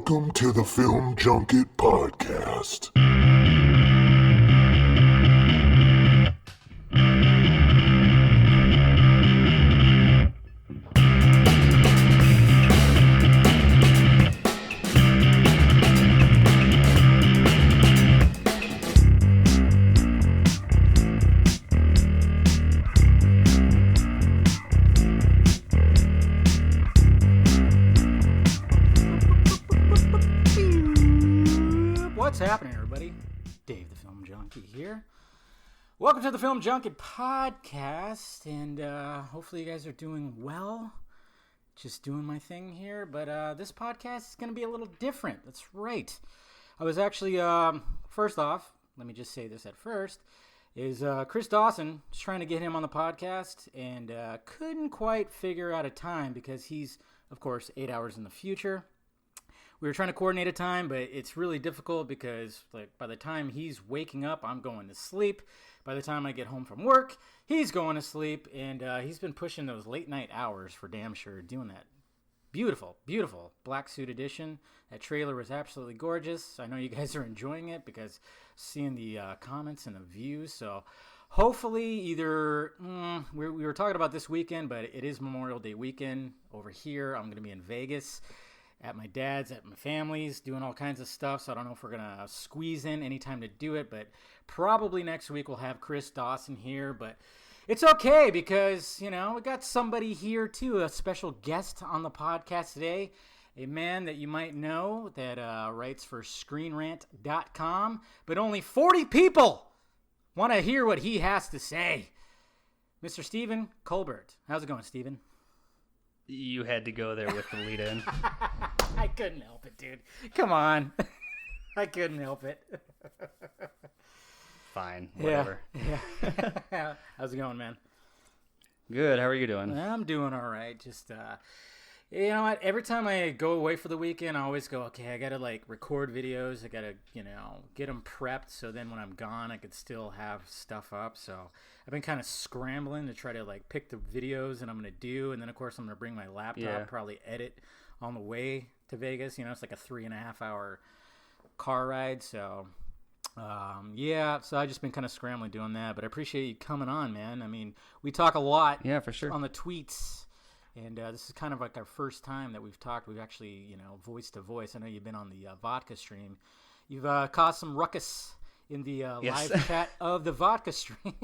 Welcome to the Film Junket Podcast. What's happening, everybody? Dave the Film Junkie here. Welcome to the Film Junket Podcast, and hopefully you guys are doing well. Just doing my thing here, but this podcast is going to be a little different. That's right. I was actually, first off, let me just say this at first, is Chris Dawson, just trying to get him on the podcast, and couldn't quite figure out a time because he's, of course, 8 hours in the future. We were trying to coordinate a time, but it's really difficult because, like, by the time he's waking up, I'm going to sleep. By the time I get home from work, he's going to sleep, and he's been pushing those late night hours for damn sure, doing that. Beautiful, beautiful Black Suit Edition. That trailer was absolutely gorgeous. I know you guys are enjoying it because seeing the comments and the views. So hopefully either, we were talking about this weekend, but it is Memorial Day weekend over here. I'm going to be in Vegas at my dad's, at my family's, doing all kinds of stuff. So I don't know if we're going to squeeze in any time to do it, but probably next week we'll have Chris Dawson here. But it's okay because, you know, we got somebody here too, a special guest on the podcast today, a man that you might know that writes for ScreenRant.com, but only 40 people want to hear what he has to say. Mr. Stephen Colbert. How's it going, Stephen? You had to go there with the lead in. I couldn't help it, dude. Come on. I couldn't help it. Fine, whatever. Yeah. How's it going, man? Good. How are you doing? I'm doing all right. Just, you know what? Every time I go away for the weekend, I always go, okay, I got to, like, record videos. I got to, you know, get them prepped so then when I'm gone, I could still have stuff up. So I've been kind of scrambling to try to, like, pick the videos that I'm going to do. And then, of course, I'm going to bring my laptop, probably edit on the way to Vegas. You know, it's like a 3.5 hour car ride. So, so I've just been kind of scrambling doing that. But I appreciate you coming on, man. I mean, we talk a lot for sure on the tweets. And this is kind of like our first time that we've talked. We've actually, you know, voice to voice. I know you've been on the vodka stream. You've caused some ruckus in the live chat of the vodka stream.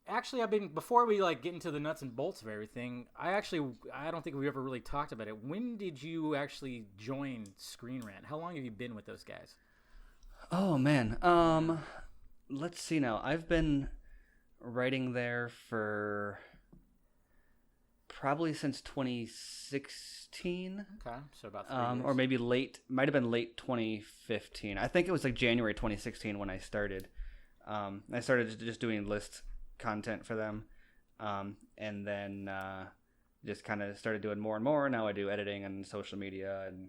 Actually, I've been, before we like get into the nuts and bolts of everything, I don't think we ever really talked about it. When did you actually join Screen Rant? How long have you been with those guys? Oh man, let's see now. I've been writing there for probably since 2016. Okay, so about 3 years. Or maybe might have been late 2015. I think it was like January 2016 when I started. I started just doing list content for them, and then just kind of started doing more and more. Now I do editing and social media and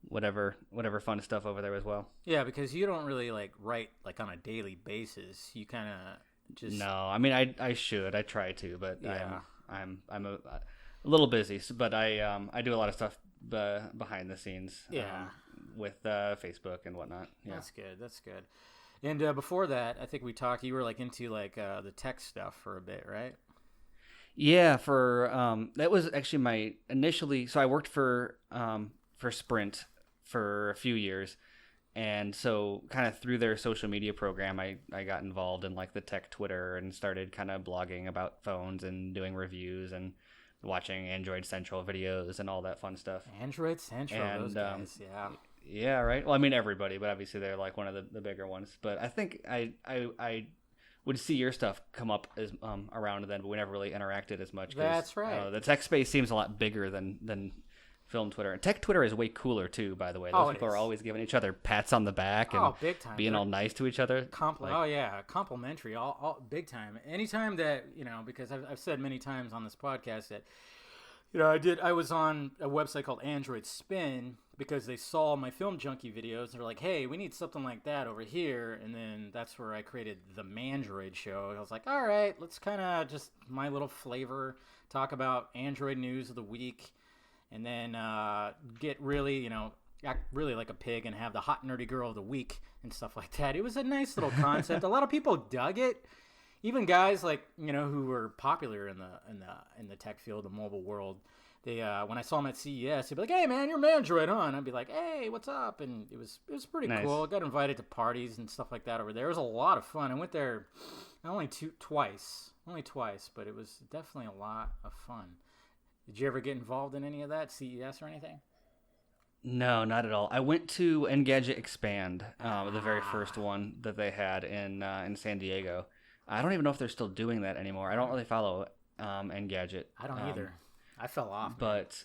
whatever fun stuff over there as well. Yeah, because you don't really like write like on a daily basis. You kind of just... No, I mean I should. I try to, but yeah. I'm a little busy. But I do a lot of stuff behind the scenes. With Facebook and whatnot. Yeah. That's good. And before that, I think we talked. You were like into like the tech stuff for a bit, right? Yeah. For that was actually my initially. So I worked for Sprint for a few years. And so kind of through their social media program, I got involved in like the tech Twitter and started kind of blogging about phones and doing reviews and watching Android Central videos and all that fun stuff. Android Central, and, those guys, yeah. Yeah, right. Well, I mean everybody, but obviously they're like one of the bigger ones. But I think I would see your stuff come up as around then, but we never really interacted as much. That's right. The tech space seems a lot bigger than film Twitter. And tech Twitter is way cooler too, by the way. Those people are always giving each other pats on the back and big time. Being all nice to each other. Complimentary, all big time. Anytime that, you know, because I've said many times on this podcast that, you know, I was on a website called Android Spin because they saw my Film Junkie videos. They're like, hey, we need something like that over here. And then that's where I created the Mandroid show. I was like, all right, let's kind of just my little flavor, talk about Android news of the week. and then get really, act really like a pig and have the hot nerdy girl of the week and stuff like that. It was a nice little concept. A lot of people dug it. Even guys like, who were popular in the tech field, the mobile world. They when I saw them at CES, they'd be like, "Hey man, you're Mandroid, huh?" And I'd be like, "Hey, what's up?" And it was pretty cool. I got invited to parties and stuff like that over there. It was a lot of fun. I went there only twice, but it was definitely a lot of fun. Did you ever get involved in any of that, CES or anything? No, not at all. I went to Engadget Expand, the very first one that they had in San Diego. I don't even know if they're still doing that anymore. I don't really follow Engadget. I don't either. I fell off. But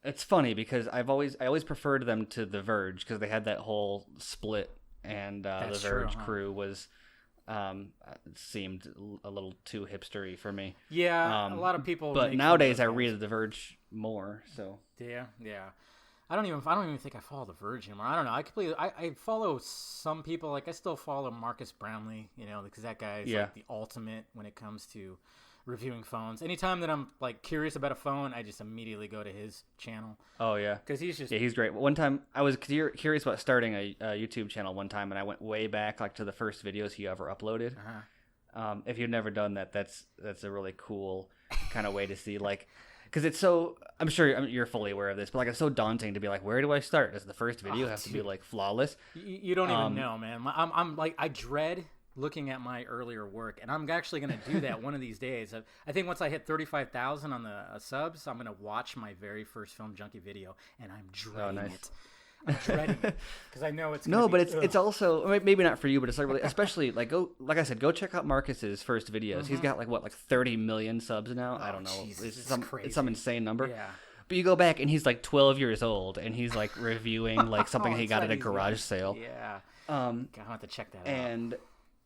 it's funny because I always preferred them to The Verge because they had that whole split, and the Verge crew was seemed a little too hipstery for me. Yeah, a lot of people. But nowadays I read The Verge more. So yeah. I don't even think I follow The Verge anymore. I don't know. I follow some people. Like I still follow Marcus Brownlee, because that guy is like the ultimate when it comes to reviewing phones. Anytime that I'm like curious about a phone, I just immediately go to his channel. Oh yeah, because he's great. One time I was curious about starting a YouTube channel one time, and I went way back like to the first videos he ever uploaded. If you've never done that, that's a really cool kind of way to see like. Because it's so, I'm sure you're fully aware of this, but like it's so daunting to be like, where do I start? Does the first video have to be like flawless? You don't even know, man. I'm like, I dread looking at my earlier work, and I'm actually going to do that one of these days. I think once I hit 35,000 on the subs, I'm going to watch my very first Film Junkie video, and I'm dreading it. I'm dreading it because I know it's no, but it's also maybe not for you, but it's like really, especially like like I said, go check out Marcus's first videos. Mm-hmm. He's got like 30 million subs now. I don't know, Jesus, it's some insane number. Yeah. But you go back and he's like 12 years old and he's like reviewing like something he got at a garage sale. Yeah. I have to check that out. And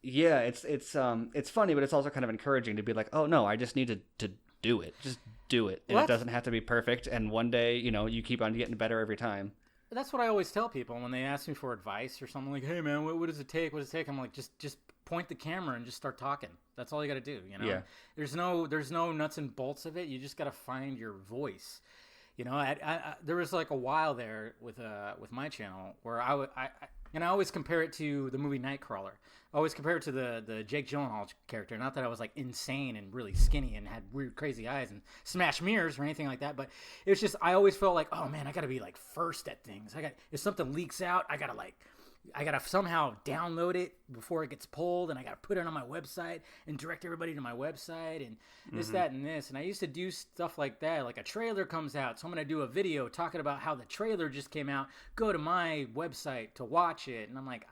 yeah, it's funny, but it's also kind of encouraging to be like, oh no, I just need to do it. Just do it. And it doesn't have to be perfect. And one day, you keep on getting better every time. That's what I always tell people when they ask me for advice or something like, "Hey man, what does it take? What does it take?" I'm like, just point the camera and just start talking. That's all you got to do. Yeah. There's no nuts and bolts of it. You just got to find your voice. There was like a while there with my channel where I always compare it to the movie Nightcrawler. I always compare it to the Jake Gyllenhaal character. Not that I was like insane and really skinny and had weird crazy eyes and smashed mirrors or anything like that, but it was just I always felt like, oh man, I got to be like first at things. If something leaks out, I gotta somehow download it before it gets pulled, and I gotta put it on my website and direct everybody to my website and this, that, and this. And I used to do stuff like that. Like a trailer comes out, so I'm gonna do a video talking about how the trailer just came out. Go to my website to watch it, and I'm like,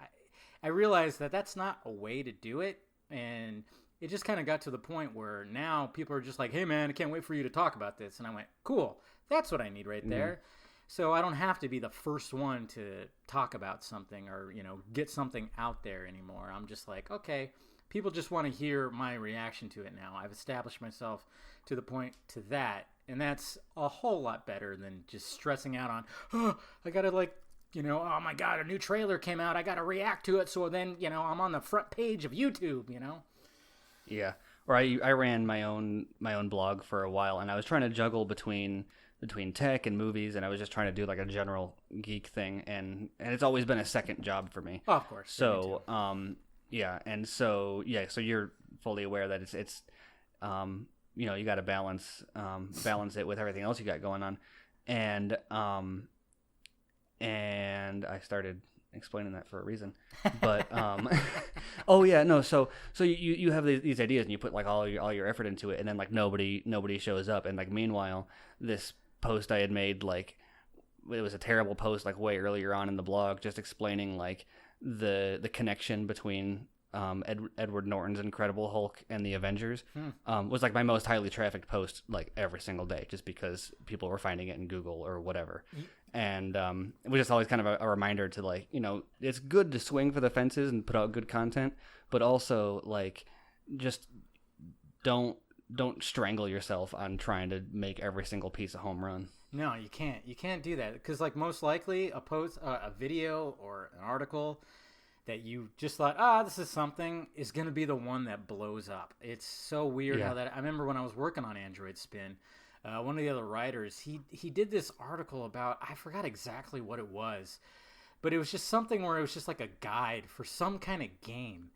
I realized that that's not a way to do it, and it just kind of got to the point where now people are just like, "Hey man, I can't wait for you to talk about this," and I went, "Cool, that's what I need right there." So I don't have to be the first one to talk about something or, get something out there anymore. I'm just like, okay, people just want to hear my reaction to it now. I've established myself to the point to that, and that's a whole lot better than just stressing out on, oh, I got to oh my God, a new trailer came out. I got to react to it. So then, I'm on the front page of YouTube, Yeah. Or I ran my own blog for a while, and I was trying to juggle between tech and movies, and I was just trying to do like a general geek thing, and it's always been a second job for me. Oh, of course. So so you're fully aware that it's you got to balance it with everything else you got going on, and I started explaining that for a reason, but oh yeah, no, so you have these ideas and you put like all your effort into it, and then like nobody shows up, and like meanwhile this post I had made, like it was a terrible post like way earlier on in the blog, just explaining like the connection between Edward Norton's Incredible Hulk and the Avengers, was like my most highly trafficked post like every single day, just because people were finding it in Google or whatever. And it was just always kind of a reminder to like, it's good to swing for the fences and put out good content, but also like just don't strangle yourself on trying to make every single piece a home run. No, you can't do that, because like most likely a post, a video or an article that you just thought, this is something, is going to be the one that blows up. It's so weird how that. I remember when I was working on Android Spin, one of the other writers, he did this article about, I forgot exactly what it was, but it was just something where it was just like a guide for some kind of game.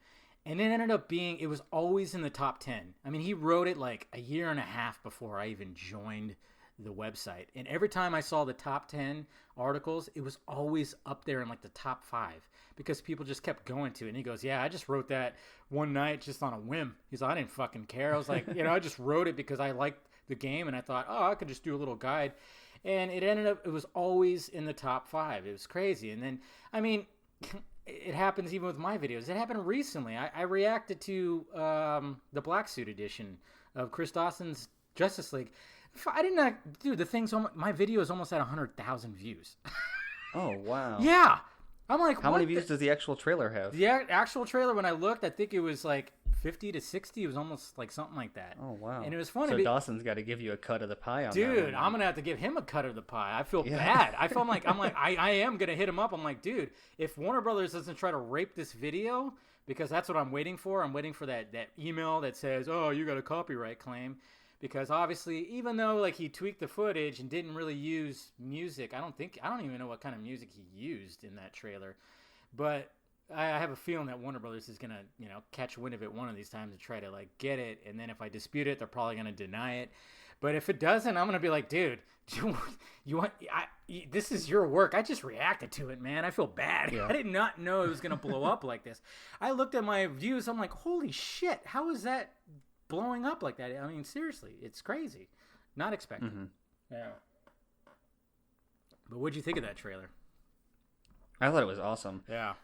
And it ended up being, it was always in the top 10. I mean, he wrote it like a year and a half before I even joined the website. And every time I saw the top 10 articles, it was always up there in like the top 5 because people just kept going to it. And he goes, yeah, I just wrote that one night just on a whim. He's like, I didn't fucking care. I was like, I just wrote it because I liked the game and I thought, oh, I could just do a little guide. And it ended up, it was always in the top 5. It was crazy. And then, I mean, it happens even with my videos. It happened recently. I reacted to the Black Suit edition of Chris Dawson's Justice League. I did not, dude. The thing's my video is almost at 100,000 views. Oh wow! Yeah, I'm like, how many views does the actual trailer have? The actual trailer, when I looked, I think it was like 50 to 60. It was almost like something like that. Oh wow! And it was funny. So Dawson's got to give you a cut of the pie on that. Dude, I'm gonna have to give him a cut of the pie. I feel bad. I feel like I am gonna hit him up. I'm like, dude, if Warner Brothers doesn't try to rape this video, because that's what I'm waiting for. I'm waiting for that email that says, oh, you got a copyright claim. Because obviously, even though like he tweaked the footage and didn't really use music, I don't even know what kind of music he used in that trailer. But I have a feeling that Warner Brothers is gonna, catch wind of it one of these times and try to like get it. And then if I dispute it, they're probably gonna deny it. But if it doesn't, I'm gonna be like, dude, this is your work. I just reacted to it, man. I feel bad. Yeah. I did not know it was gonna blow up like this. I looked at my views. I'm like, holy shit, how is that blowing up like that? I mean, seriously, it's crazy. Not expected. Mm-hmm. Yeah. But what'd you think of that trailer? I thought it was awesome. Yeah.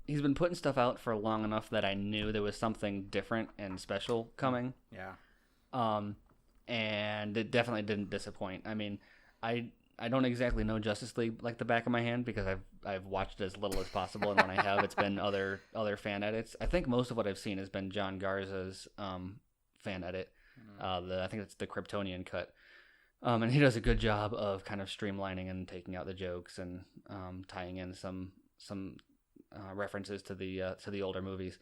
He's been putting stuff out for long enough that I knew there was something different and special coming. Yeah. And it definitely didn't disappoint. I mean, I don't exactly know Justice League like the back of my hand because I've watched as little as possible, and when I have, it's been other fan edits. I think most of what I've seen has been John Garza's fan edit. I think it's the Kryptonian cut. And he does a good job of kind of streamlining and taking out the jokes and tying in some references to the older movies.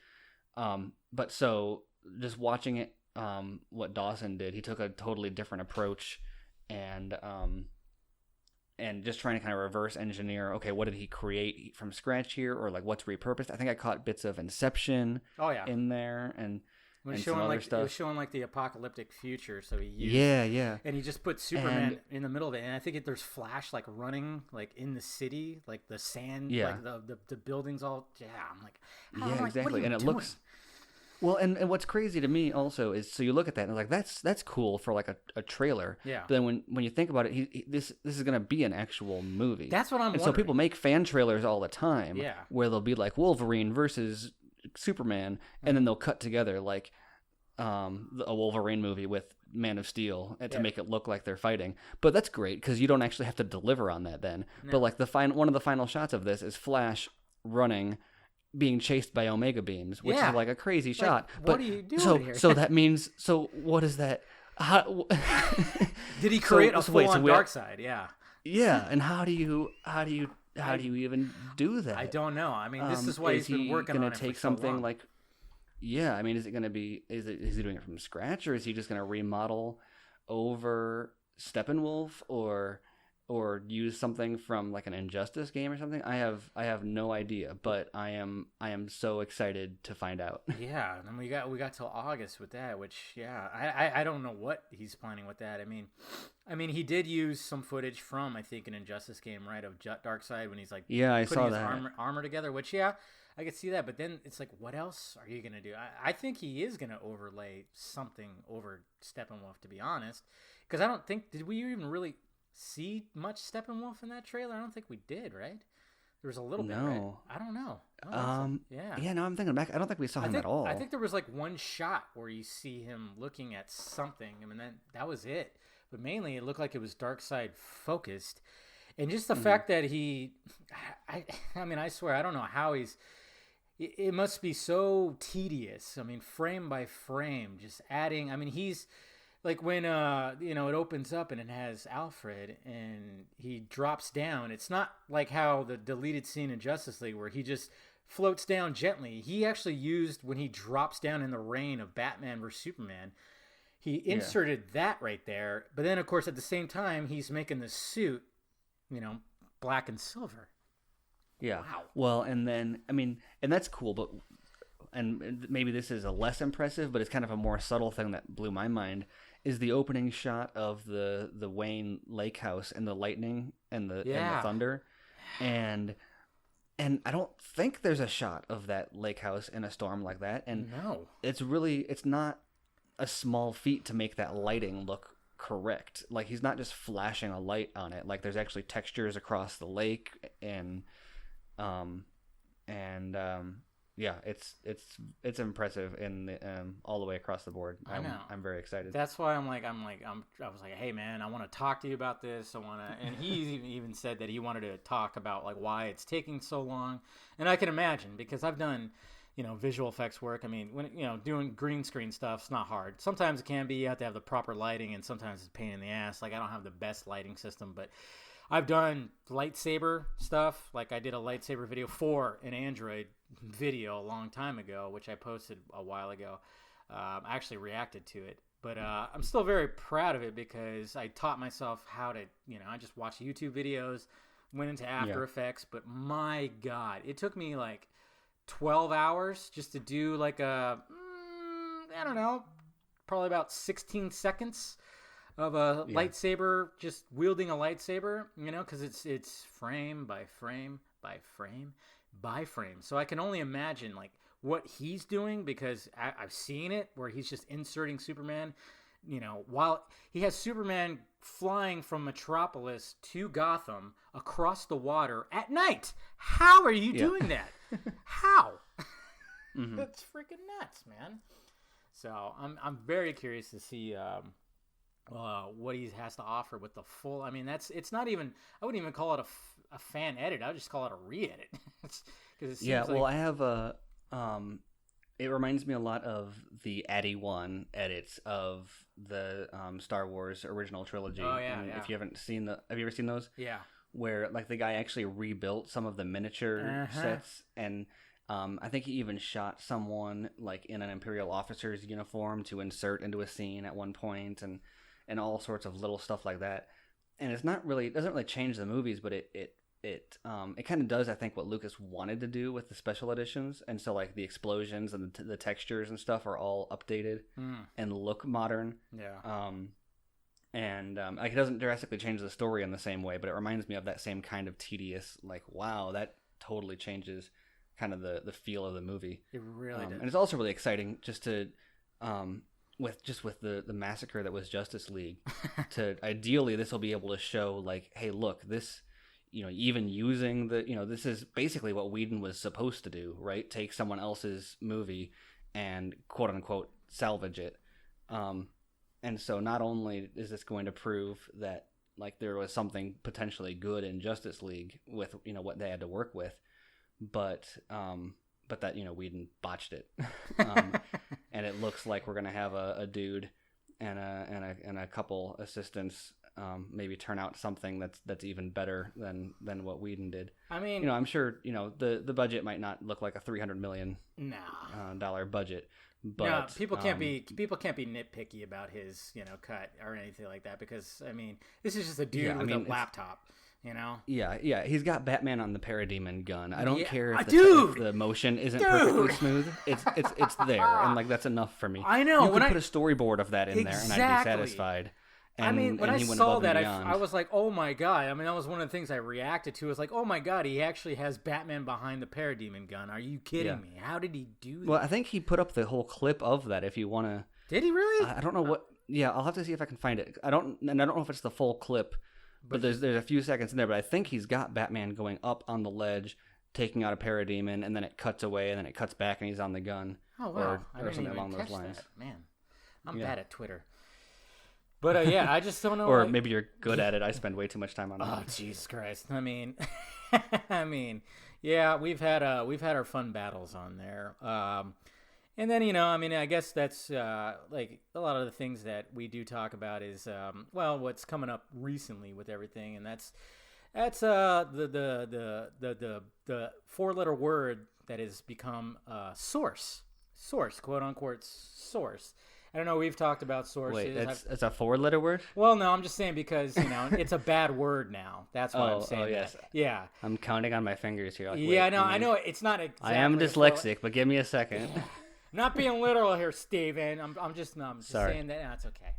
But so just watching it, what Dawson did, he took a totally different approach and just trying to kind of reverse engineer, okay, what did he create from scratch here, or like what's repurposed? I think I caught bits of Inception in there and some other stuff. It was showing like the apocalyptic future, so he used, yeah, and he just put Superman in the middle of it, and I think there's Flash like running like in the city, like the sand, like the buildings all. Yeah, I'm like, exactly, and it doing? Looks. Well, and what's crazy to me also is, so you look at that and like that's cool for like a trailer. Yeah. But then when you think about it, this is going to be an actual movie. That's what I'm wondering. So people make fan trailers all the time. Yeah. Where they'll be like Wolverine versus Superman, and then they'll cut together like a Wolverine movie with Man of Steel to make it look like they're fighting. But that's great because you don't actually have to deliver on that then. No. But like one of the final shots of this is Flash running, being chased by Omega beams, which is like a crazy shot. What are you doing here? So that means, so what is that? How, did he create a full-on dark side? Yeah. Yeah, and how do you even do that? I don't know. I mean, this is why he's been working on it for so long. Is he going to take something like? Yeah, I mean, is he doing it from scratch, or is he just going to remodel over Steppenwolf, or use something from like an Injustice game or something? I have no idea, but I am so excited to find out. Yeah, and we got till August with that, which I don't know what he's planning with that. I mean he did use some footage from, I think, an Injustice game, right, of Darkseid when he's like I putting saw his that armor together, which I could see that, but then it's like, what else are you gonna do? I think he is gonna overlay something over Steppenwolf, to be honest, because I don't think, did we even really see much Steppenwolf in that trailer? I don't think we did, right? There was a little bit, right? I don't know. No, I'm thinking back. I don't think we saw him at all. I think there was like one shot where you see him looking at something. I mean, that was it. But mainly, it looked like it was Darkseid focused, and just the fact that I swear, I don't know how he's. It must be so tedious. I mean, frame by frame, just adding. I mean, he's. Like when it opens up and it has Alfred and he drops down. It's not like how the deleted scene in Justice League where he just floats down gently. He actually used, when he drops down in the rain of Batman vs Superman, he inserted that right there. But then, of course, at the same time, he's making the suit, black and silver. Yeah. Wow. Well, and then, I mean, and that's cool, but, and maybe this is a less impressive, but it's kind of a more subtle thing that blew my mind, is the opening shot of the Wayne Lake House and the lightning and the thunder. And I don't think there's a shot of that lake house in a storm like that. And no. It's not a small feat to make that lighting look correct. Like, he's not just flashing a light on it. Like, there's actually textures across the lake, and yeah, it's impressive in all the way across the board. I know. I'm very excited. That's why I was like, hey man, I want to talk to you about this. And he even said that he wanted to talk about like why it's taking so long. And I can imagine, because I've done, visual effects work. I mean, when doing green screen stuff, it's not hard. Sometimes it can be. You have to have the proper lighting, and sometimes it's a pain in the ass. Like, I don't have the best lighting system, but I've done lightsaber stuff. Like, I did a lightsaber video for an Android video a long time ago, which I posted a while ago. I actually reacted to it, but I'm still very proud of it, because I taught myself how to, I just watched YouTube videos, went into After Effects, but my God, it took me like 12 hours just to do like I don't know, probably about 16 seconds of a lightsaber, just wielding a lightsaber, because it's frame by frame by frame by frame. So I can only imagine like what he's doing, because I've seen it where he's just inserting Superman, while he has Superman flying from Metropolis to Gotham across the water at night. How are you doing that? How? Mm-hmm. That's freaking nuts, man. So I'm very curious to see what he has to offer with the full. I mean, it's not even. I wouldn't even call it a fan edit. I would just call it a re-edit. Well, I have a. It reminds me a lot of the Addy 1 edits of the Star Wars original trilogy. Oh yeah, and yeah. If you haven't seen have you ever seen those? Yeah. Where like the guy actually rebuilt some of the miniature sets, and I think he even shot someone like in an Imperial officer's uniform to insert into a scene at one point, and all sorts of little stuff like that. And it doesn't really change the movies, but it kind of does, I think, what Lucas wanted to do with the special editions. And so like the explosions and the textures and stuff are all updated and look modern. Yeah. Like it doesn't drastically change the story in the same way, but it reminds me of that same kind of tedious, like, wow, that totally changes kind of the feel of the movie. It really does. And it's also really exciting just to with the massacre that was Justice League, to ideally this will be able to show like, hey, look, this, even using this is basically what Whedon was supposed to do, right? Take someone else's movie and quote unquote salvage it. And so not only is this going to prove that like there was something potentially good in Justice League with what they had to work with, but that Whedon botched it, and it looks like we're gonna have a dude and a couple assistants maybe turn out something that's even better than what Whedon did. I mean, I'm sure the budget might not look like a $300 million dollar budget. But no, people can't be nitpicky about his cut or anything like that, because I mean this is just a dude with a laptop, Yeah, he's got Batman on the Parademon gun. I don't care if the motion isn't perfectly smooth. It's there, and like that's enough for me. I know. You could put a storyboard of that in there, and I'd be satisfied. And, when I saw that, I was like, oh my God. I mean, that was one of the things I reacted to. Was like, oh my God, he actually has Batman behind the Parademon gun. Are you kidding me? How did he do that? Well, I think he put up the whole clip of that if you want to. Did he really? I don't know what. Yeah, I'll have to see if I can find it. I don't know if it's the full clip, but there's a few seconds in there. But I think he's got Batman going up on the ledge, taking out a Parademon, and then it cuts away, and then it cuts back, and he's on the gun. Oh, wow. Or something along those lines. That. Man, I'm bad at Twitter. But I just don't know. Or maybe you're good at it. I spend way too much time on it. Oh, Jesus Christ! I mean, yeah, we've had our fun battles on there. And then I guess that's like a lot of the things that we do talk about is what's coming up recently with everything, and that's the 4-letter word that has become source, quote unquote source. I don't know. We've talked about sources. Wait, it's a 4-letter word? Well, no, I'm just saying because, it's a bad word now. That's why I'm saying yes. that. Yeah. I'm counting on my fingers here. Like, Yeah, wait, no, I know it's not exactly. I am dyslexic, but give me a second. Not being literal here, Steven. I'm just Sorry. saying that. No, it's okay.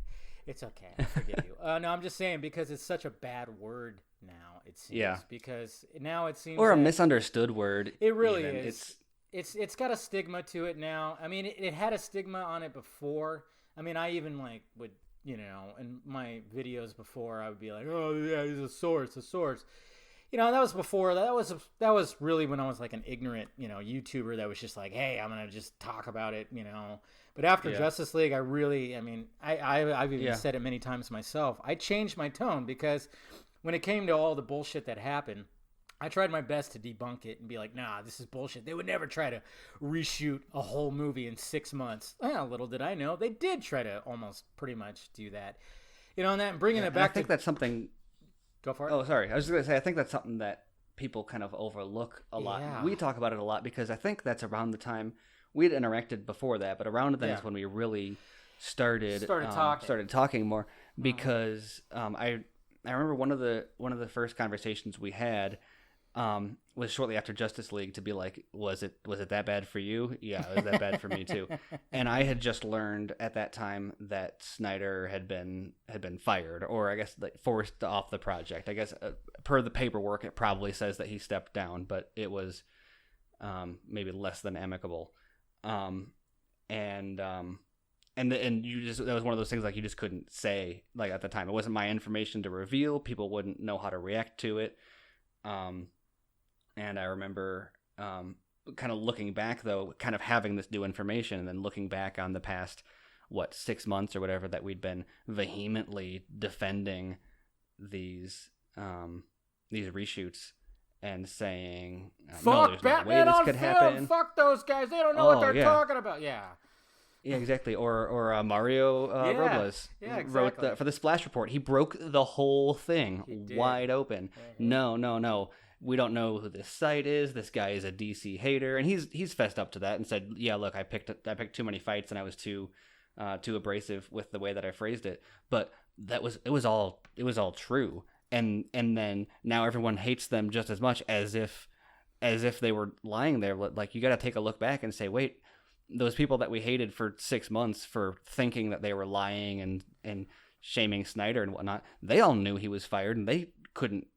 It's okay. I forgive you. No, I'm just saying because it's such a bad word now. It seems. Yeah. Because now it seems. Or a that misunderstood word. It really even. is. It's got a stigma to it now. I mean, it had a stigma on it before. I mean, I even would, in my videos before, I would be like, oh yeah, he's a source. That was before. That was really when I was like an ignorant, YouTuber that was just like, hey, I'm gonna just talk about it, But after Justice League, I've even said it many times myself. I changed my tone because when it came to all the bullshit that happened, I tried my best to debunk it and be like, nah, this is bullshit. They would never try to reshoot a whole movie in 6 months. Little did I know, they did try to almost pretty much do that. And bringing it back I think that's something... Go for it. Oh, sorry. I was just going to say, I think that's something that people kind of overlook a lot. Yeah. We talk about it a lot because I think that's around the time... We'd interacted before that, but around then is when we really started talking more because I remember one of the first conversations we had was shortly after Justice League to be like, was it that bad for you? Yeah, it was that bad for me too. And I had just learned at that time that Snyder had been fired, or I guess forced off the project. I guess per the paperwork, it probably says that he stepped down, but it was maybe less than amicable. And you just, that was one of those things like you just couldn't say like at the time. It wasn't my information to reveal. People wouldn't know how to react to it. And I remember kind of looking back, though, kind of having this new information and then looking back on the past, 6 months or whatever that we'd been vehemently defending these reshoots and saying, fuck, there's Batman no way this on could film. happen. Fuck those guys. They don't know what they're talking about. Yeah. Yeah, exactly. Or Mario Robles wrote for the Splash Report. He broke the whole thing wide open. Mm-hmm. No. We don't know who this site is. This guy is a DC hater, and he's fessed up to that and said, "Yeah, look, I picked too many fights, and I was too abrasive with the way that I phrased it." But it was all true. And then now everyone hates them just as much as if they were lying there. Like, you got to take a look back and say, wait, those people that we hated for 6 months for thinking that they were lying and shaming Snyder and whatnot, they all knew he was fired, and they couldn't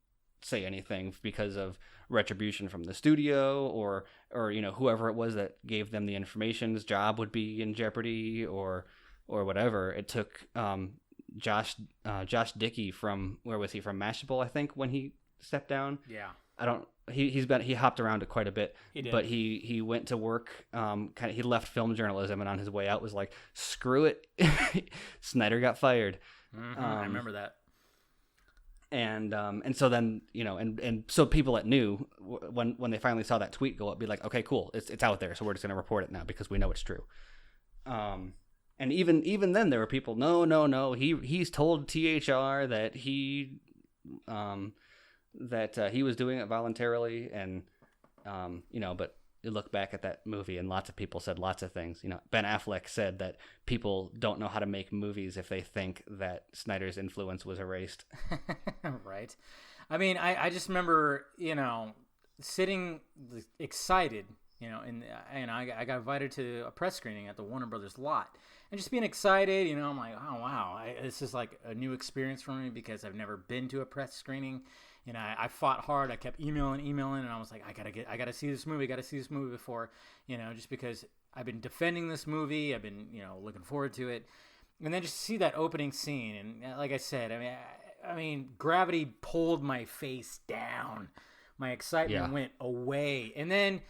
say anything because of retribution from the studio or whoever it was that gave them the information. His job would be in jeopardy or whatever. It took Josh Dickey from, where was he, from Mashable, I think, when he stepped down. Yeah. He hopped around quite a bit. He did. But he went to work, he left film journalism, and on his way out was like, screw it. Snyder got fired. Mm-hmm. I remember that. And so then, and so people that knew, when they finally saw that tweet go up, be like, okay, cool, it's out there, so we're just going to report it now because we know it's true. And even then there were people, no, he's told THR that he was doing it voluntarily, and but you look back at that movie and lots of people said lots of things. Ben Affleck said that people don't know how to make movies if they think that Snyder's influence was erased. Right. I mean, I just remember, sitting excited, and I got invited to a press screening at the Warner Brothers lot. And just being excited, I'm like, oh, wow, this is like a new experience for me because I've never been to a press screening. I fought hard. I kept emailing, and I was like, I gotta see this movie. Before, just because I've been defending this movie. I've been, looking forward to it. And then just see that opening scene. And like I said, I mean, gravity pulled my face down. My excitement went away. And then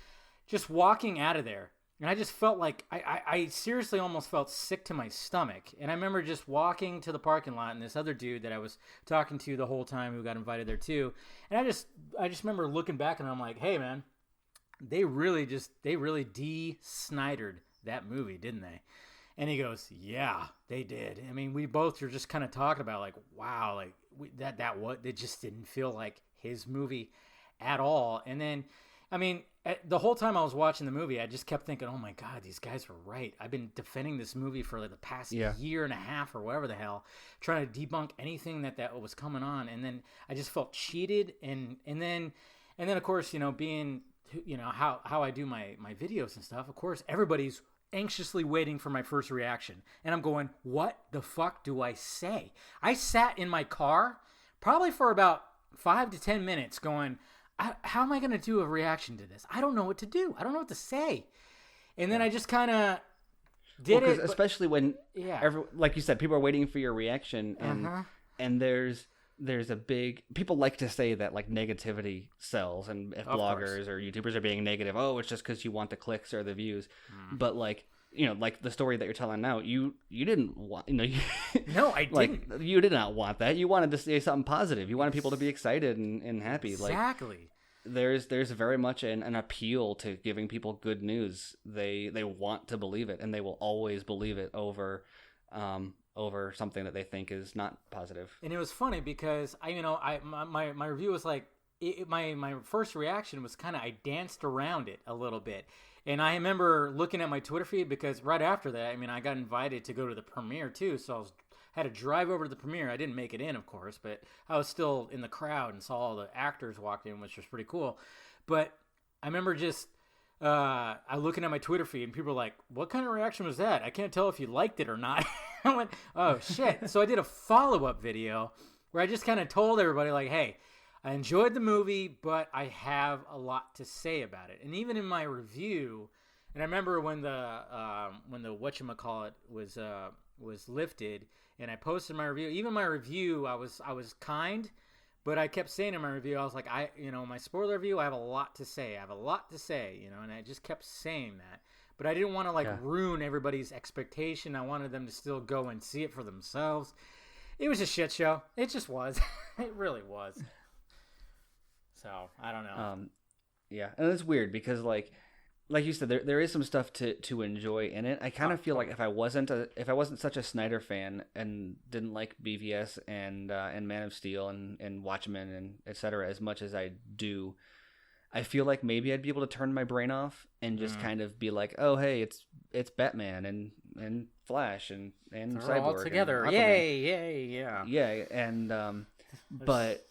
just walking out of there, and I just felt like I seriously almost felt sick to my stomach. And I remember just walking to the parking lot, and this other dude that I was talking to the whole time who got invited there too. And I just remember looking back, and I'm like, hey man, they really de-Snydered that movie, didn't they? And he goes, yeah, they did. I mean, we both were just kind of talking about like, wow, like it just didn't feel like his movie at all. And then I mean, the whole time I was watching the movie, I just kept thinking, oh my God, these guys were right. I've been defending this movie for like the past year and a half or whatever the hell, trying to debunk anything that was coming on. And then I just felt cheated. And then of course, being, how I do my videos and stuff, of course, everybody's anxiously waiting for my first reaction. And I'm going, what the fuck do I say? I sat in my car probably for about 5 to 10 minutes going, how am I going to do a reaction to this? I don't know what to do. I don't know what to say. And then I just kind of did it. Especially when, like you said, people are waiting for your reaction. And there's a big... People like to say that like negativity sells. And if bloggers or YouTubers are being negative, it's just because you want the clicks or the views. But like... like the story that you're telling now, you didn't want, no, I didn't. You did not want that. You wanted to say something positive. You wanted people to be excited and happy. Exactly. There's very much an appeal to giving people good news. They want to believe it, and they will always believe it over something that they think is not positive. And it was funny because my review was like, my first reaction was kind of, I danced around it a little bit. And I remember looking at my Twitter feed because right after that, I got invited to go to the premiere too. So had to drive over to the premiere. I didn't make it in, of course, but I was still in the crowd and saw all the actors walk in, which was pretty cool. But I remember just I looking at my Twitter feed and people were like, what kind of reaction was that? I can't tell if you liked it or not. I went, oh shit. So I did a follow-up video where I just kind of told everybody like, hey, I enjoyed the movie, but I have a lot to say about it. And even in my review, and I remember when the whatchamacallit was lifted, and I posted my review. Even my review, I was kind, but I kept saying in my review, I was like, my spoiler review, I have a lot to say. I have a lot to say, and I just kept saying that. But I didn't want to ruin everybody's expectation. I wanted them to still go and see it for themselves. It was a shit show. It just was. It really was. So I don't know. And it's weird because like you said, there is some stuff to enjoy in it. I kind of feel like if I wasn't such a Snyder fan and didn't like BVS and Man of Steel and Watchmen and etc. as much as I do, I feel like maybe I'd be able to turn my brain off and just kind of be like, oh hey, it's Batman and Flash and Cyborg all together. And Yay, yeah. And but.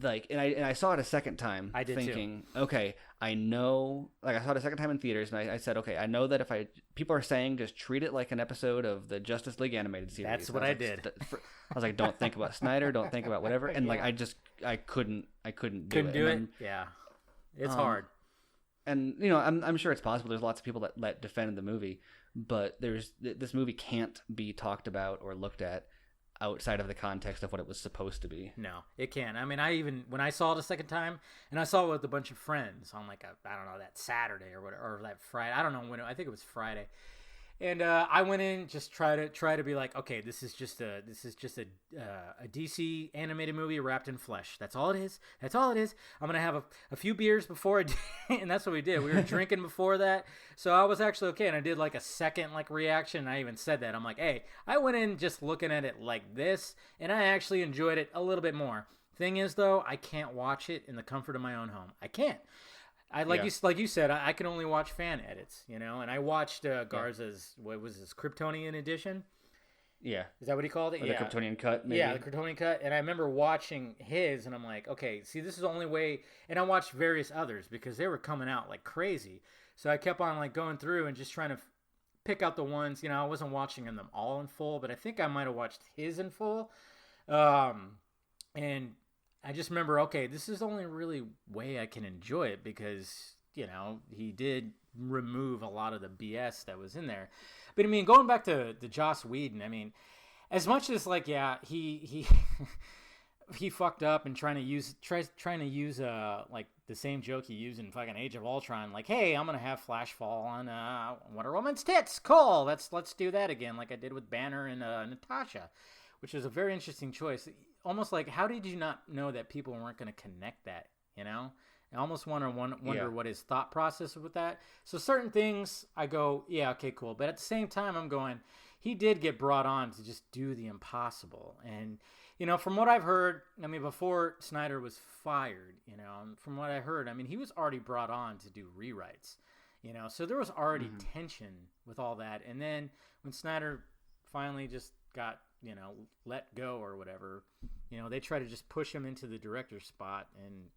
Like, and I saw it a second time. I did thinking, okay, I know. Like, I saw it a second time in theaters, and I said, okay, I know that people are saying just treat it like an episode of the Justice League animated series. That's what I did. I was like, don't think about Snyder, don't think about whatever, and like I couldn't do it. Yeah, it's hard. And I'm sure it's possible. There's lots of people that defend the movie, but this movie can't be talked about or looked at outside of the context of what it was supposed to be. No, it can't. When I saw it a second time, and I saw it with a bunch of friends on like I don't know, that Saturday or whatever, or that Friday. I don't know when. I think it was Friday. And I went in just try to be like, okay, this is just a DC animated movie wrapped in flesh. That's all it is. I'm gonna have a few beers before I did, and that's what we did. We were drinking before that, so I was actually okay. And I did like a second reaction. And I even said that I'm like, hey, I went in just looking at it like this, and I actually enjoyed it a little bit more. Thing is, though, I can't watch it in the comfort of my own home. I can't. You said, I can only watch fan edits, and I watched Garza's, what was this, Kryptonian edition? Yeah. Is that what he called it? Or the Kryptonian cut, maybe? Yeah, the Kryptonian cut. And I remember watching his, and I'm like, okay, see, this is the only way. And I watched various others because they were coming out like crazy. So I kept on going through and just trying to pick out the ones, I wasn't watching them all in full, but I think I might have watched his in full. And I just remember, okay, this is the only really way I can enjoy it because, he did remove a lot of the BS that was in there. But, going back to Joss Whedon, as much as, he he fucked up and trying to use the same joke he used in fucking Age of Ultron, like, hey, I'm going to have Flash fall on Wonder Woman's tits. Cool. Let's do that again like I did with Banner and Natasha, which is a very interesting choice. Almost like, how did you not know that people weren't going to connect that, I almost wonder what his thought process was with that. So certain things, I go, yeah, okay, cool. But at the same time, I'm going, he did get brought on to just do the impossible. And from what I've heard, I mean, before Snyder was fired, from what I heard, I mean, he was already brought on to do rewrites, so there was already tension with all that. And then when Snyder finally just got, let go or whatever, they tried to just push him into the director's spot. And,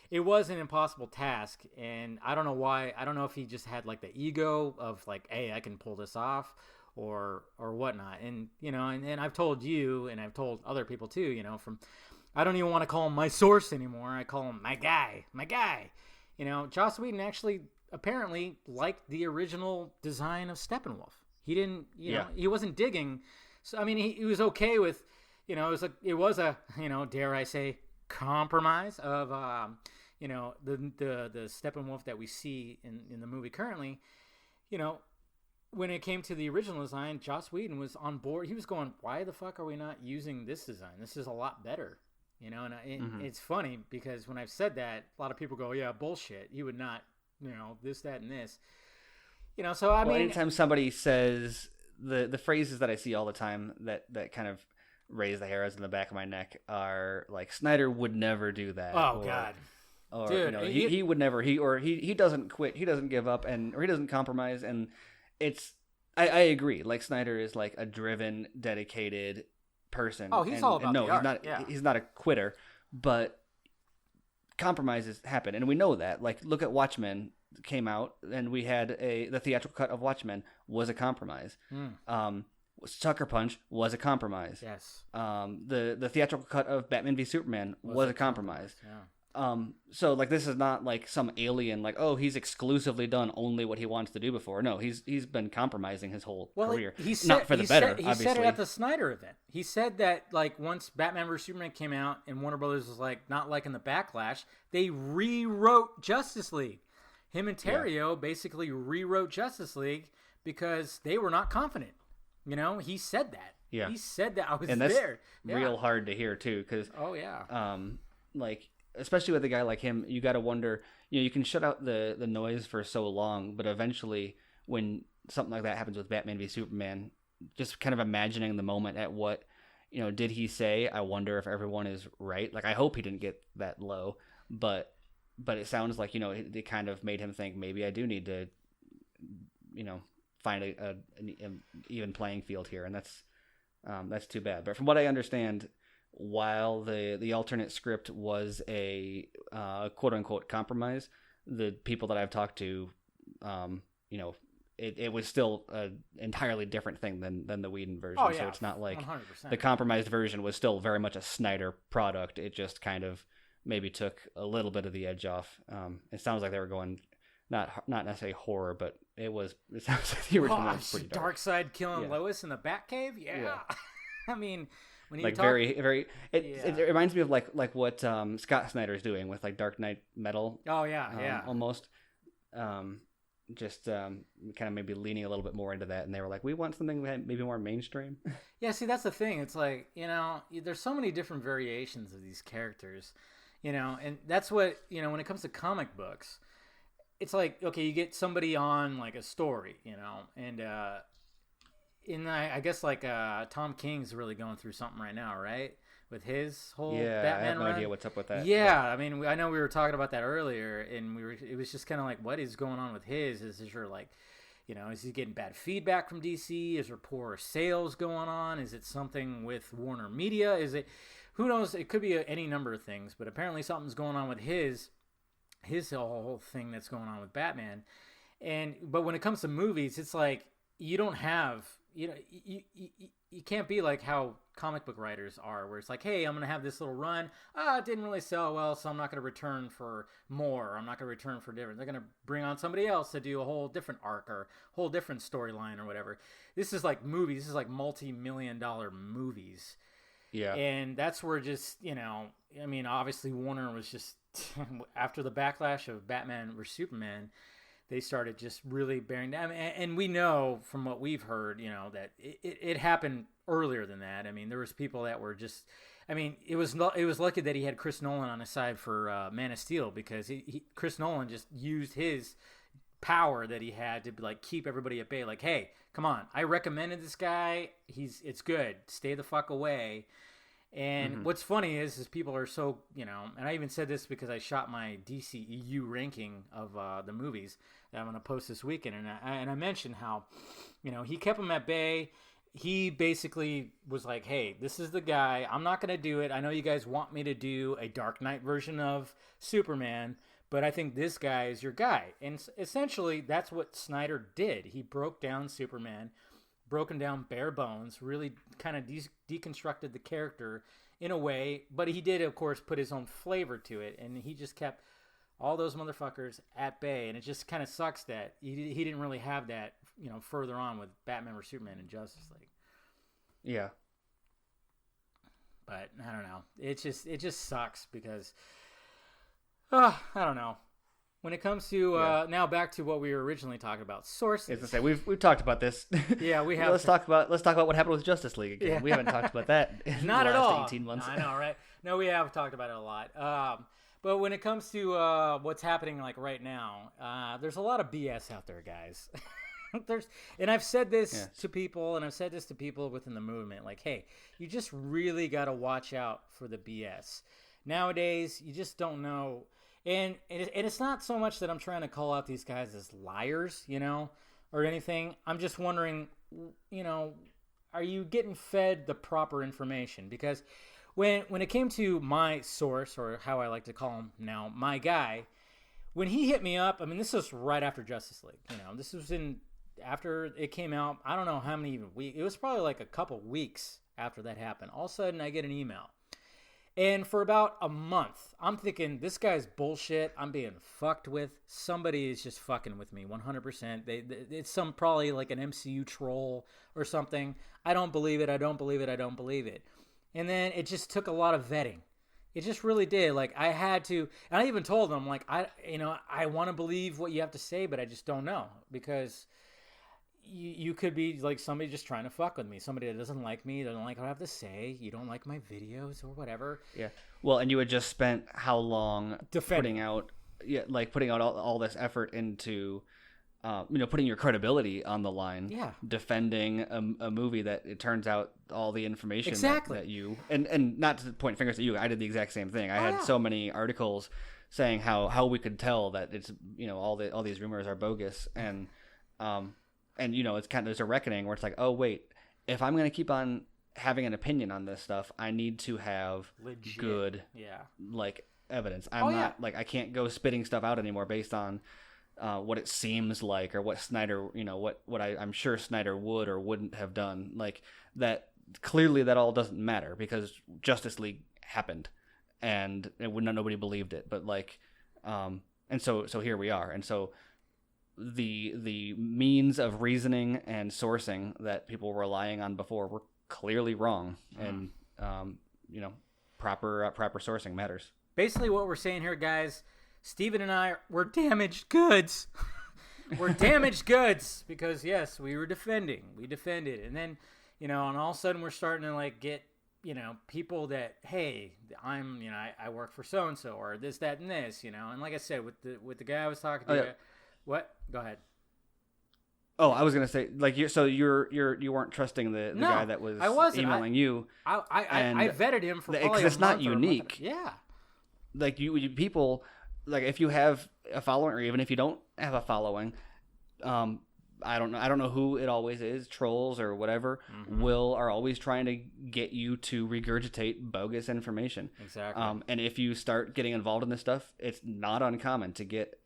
it was an impossible task. And I don't know why. I don't know if he just had like the ego of like, hey, I can pull this off or whatnot. And, and I've told you and I've told other people too, I don't even want to call him my source anymore. I call him my guy. Joss Whedon actually apparently liked the original design of Steppenwolf. He didn't, he wasn't digging. So, I mean, he was okay with, it was a, dare I say, compromise of, the Steppenwolf that we see in the movie currently. When it came to the original design, Joss Whedon was on board. He was going, why the fuck are we not using this design? This is a lot better. It's funny because when I've said that, a lot of people go, yeah, bullshit. You would not, this, that, and this. So I mean, anytime somebody says the phrases that I see all the time that kind of raise the hairs in the back of my neck are like, Snyder would never do that. Oh, God. Or, dude, he would never, he doesn't quit, he doesn't give up, or he doesn't compromise. And I agree. Like, Snyder is like a driven, dedicated person. Oh, he's all about the art. He's not a quitter, but compromises happen. And we know that. Like, look at Watchmen came out and we had the theatrical cut of Watchmen was a compromise. Sucker Punch was a compromise. Yes. The theatrical cut of Batman v Superman was a compromise. Yeah. So like, this is not like some alien, like, oh, he's exclusively done only what he wants to do before. No, he's been compromising his whole career. Not for the better, obviously. He said it at the Snyder event. He said that like once Batman vs Superman came out and Warner Brothers was like not liking the backlash, they rewrote Justice League. Him and Terrio basically rewrote Justice League because they were not confident. He said that. Yeah. He said that. I was and that's there. real hard to hear too, because like, especially with a guy like him, you got to wonder, you can shut out the noise for so long, but eventually when something like that happens with Batman v Superman, just kind of imagining the moment at what, did he say? I wonder if everyone is right. Like, I hope he didn't get that low, but it sounds like, it kind of made him think, maybe I do need to, find an even playing field here. And that's too bad. But from what I understand, while the alternate script was a quote unquote compromise, the people that I've talked to, it was still an entirely different thing than the Whedon version. Oh, yeah. So it's not like 100%. the compromised version was still very much a Snyder product. It just kind of maybe took a little bit of the edge off. It sounds like they were going not necessarily horror, but it sounds like the original was pretty dark. Darkseid killing Lois in the Batcave? Yeah. I mean, when you like talk... very it reminds me of like what Scott Snyder is doing with like Dark Knight Metal. Oh yeah. Almost just kind of maybe leaning a little bit more into that, and they were like, we want something maybe more mainstream. Yeah, see, that's the thing. It's like, there's so many different variations of these characters, and that's what, when it comes to comic books, it's like, okay, you get somebody on like a story, and I guess like Tom King's really going through something right now, right? With his whole Batman I have no run. idea what's up with that. Yeah, I mean, I know we were talking about that earlier, and it was just kind of like, what is going on with his? Is there like, is he getting bad feedback from DC? Is there poor sales going on? Is it something with Warner Media? Is it, who knows? It could be any number of things, but apparently something's going on with his whole thing that's going on with Batman. But when it comes to movies, it's like, you don't have, you can't be like how comic book writers are, where it's like, hey, I'm going to have this little run. It didn't really sell well, so I'm not going to return for more. Or I'm not going to return for different. They're going to bring on somebody else to do a whole different arc or whole different storyline or whatever. This is like movies. This is like multi-million-dollar movies. Yeah. And that's where just, I mean, obviously Warner was just, after the backlash of Batman vs Superman, they started just really bearing down. And we know from what we've heard, that it happened earlier than that. I mean, there was people that were just, I mean, it was lucky that he had Chris Nolan on his side for Man of Steel, because Chris Nolan just used his power that he had to like keep everybody at bay. Like, hey, come on, I recommended this guy. It's good. Stay the fuck away. And what's funny is people are so, and I even said this because I shot my DCEU ranking of the movies that I'm going to post this weekend. And I mentioned how, he kept them at bay. He basically was like, hey, this is the guy. I'm not going to do it. I know you guys want me to do a Dark Knight version of Superman, but I think this guy is your guy. And essentially, that's what Snyder did. He broke down Superman, broken down bare bones, really kind of deconstructed the character in a way, but he did, of course, put his own flavor to it, and he just kept all those motherfuckers at bay, and it just kind of sucks that he didn't really have that, further on with Batman vs Superman and Justice League. Yeah. But I don't know. It just sucks because, I don't know. When it comes to now back to what we were originally talking about, sources. As I say, we've talked about this. Yeah, we have. Let's talk about what happened with Justice League again. Yeah. We haven't talked about that in Not the at last all. 18 months. I know, right? No, we have talked about it a lot. But when it comes to what's happening like right now, there's a lot of BS out there, guys. And I've said this to people, and I've said this to people within the movement, like, hey, you just really got to watch out for the BS. Nowadays, you just don't know. And it's not so much that I'm trying to call out these guys as liars, or anything. I'm just wondering, are you getting fed the proper information? Because when it came to my source, or how I like to call him now, my guy, when he hit me up, I mean, this was right after Justice League. This was after it came out. I don't know how many even weeks. It was probably like a couple weeks after that happened. All of a sudden, I get an email. And for about a month, I'm thinking, this guy's bullshit. I'm being fucked with. Somebody is just fucking with me 100%. It's probably like an MCU troll or something. I don't believe it. I don't believe it. I don't believe it. And then it just took a lot of vetting. It just really did. Like, I had to, and I even told them, like, I want to believe what you have to say, but I just don't know, because you could be like somebody just trying to fuck with me. Somebody that doesn't like me, doesn't like what I have to say. You don't like my videos or whatever. Yeah. Well, and you had just spent how long putting out all this effort into, putting your credibility on the line. Yeah. Defending a movie that it turns out all the information exactly. that you and not to point fingers at you. I did the exact same thing. I had so many articles saying how we could tell that it's all these rumors are bogus, and it's kind of, there's a reckoning where it's like, oh wait, if I'm going to keep on having an opinion on this stuff, I need to have legit, good, evidence. I'm not like, I can't go spitting stuff out anymore based on what it seems like, or what Snyder, what I'm sure Snyder would or wouldn't have done. Like that, clearly that all doesn't matter because Justice League happened, and nobody believed it. But and so here we are, and so. The means of reasoning and sourcing that people were relying on before were clearly wrong, and proper sourcing matters. Basically, what we're saying here, guys, Steven and I were damaged goods. We're damaged goods because yes, we defended, and then and all of a sudden we're starting to get people that, hey, I'm I work for so and so, or this, that, and this, and like I said, with the guy I was talking to. What? Go ahead. Oh, I was gonna say, you weren't trusting the guy that was emailing you. I vetted him for probably because it's not unique. Yeah. Like you people, like if you have a following, or even if you don't have a following, I don't know who it always is, trolls or whatever, are always trying to get you to regurgitate bogus information. Exactly. And if you start getting involved in this stuff, it's not uncommon to get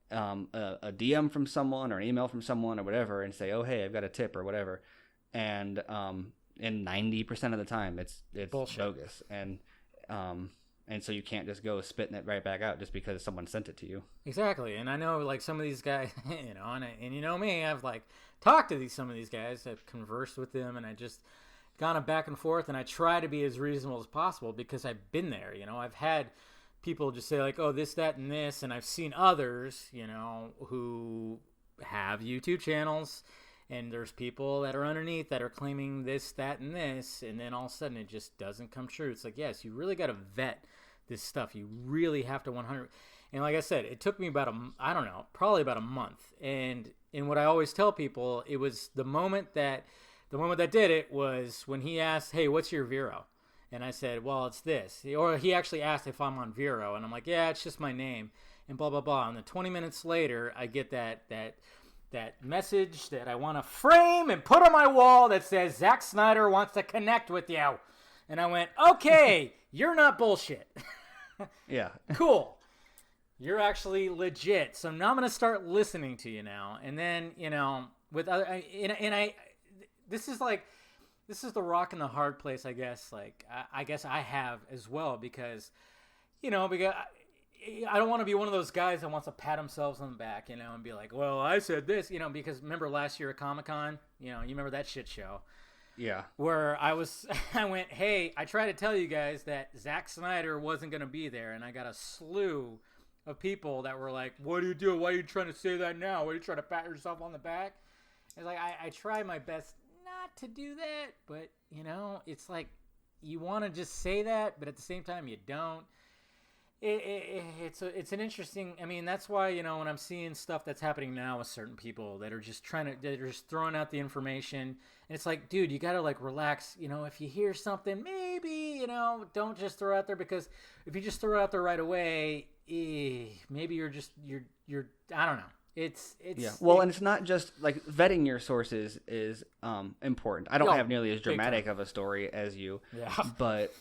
a DM from someone or an email from someone or whatever, and say, oh hey, I've got a tip or whatever, and 90% of the time it's bullshit. Bogus, and so you can't just go spitting it right back out just because someone sent it to you. Exactly. And I know some of these guys, and me, I've talked to some of these guys, I've conversed with them, and I just gone back and forth, and I try to be as reasonable as possible because I've been there. I've had people just say oh, this, that, and this, and I've seen others, who have YouTube channels, and there's people that are underneath that are claiming this, that, and this, and then all of a sudden it just doesn't come true. It's yes, you really got to vet this stuff. You really have to 100. And like I said, it took me probably about a month. And what I always tell people, it was the moment that did it was when he asked, "Hey, what's your Vero?" And I said, "Well, it's this." Or he actually asked if I'm on Vero, and I'm like, "Yeah, it's just my name." And blah blah blah. And then 20 minutes later, I get that message that I want to frame and put on my wall that says Zack Snyder wants to connect with you. And I went, "Okay, you're not bullshit." Yeah. Cool. You're actually legit. So now I'm going to start listening to you now. And then, with other, this is the rock and the hard place, I guess. Like, I guess I have as well because I don't want to be one of those guys that wants to pat themselves on the back, and be like, "Well, I said this," because remember last year at Comic-Con, you remember that shit show. Yeah. Where I went, "Hey, I tried to tell you guys that Zack Snyder wasn't going to be there," and I got a slew of people that were like, "What do you do? Why are you trying to say that now? Why are you trying to pat yourself on the back?" It's like, I try my best not to do that, but, it's like you want to just say that, but at the same time you don't. It's an interesting. I mean, that's why when I'm seeing stuff that's happening now with certain people that are just they're just throwing out the information, and it's like, dude, you gotta relax. If you hear something, maybe don't just throw it out there, because if you just throw it out there right away, maybe you're I don't know. It's yeah. Well, and it's not just vetting your sources is important. I don't have nearly as dramatic of a story as you. Yeah. But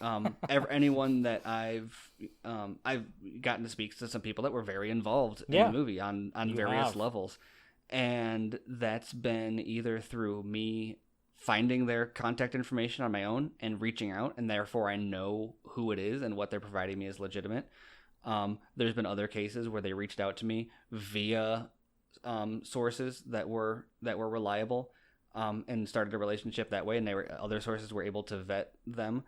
anyone that I've gotten to speak to some people that were very involved in the movie on various levels, and that's been either through me finding their contact information on my own and reaching out, and therefore I know who it is and what they're providing me is legitimate. There's been other cases where they reached out to me via sources that were reliable, and started a relationship that way, and other sources were able to vet them,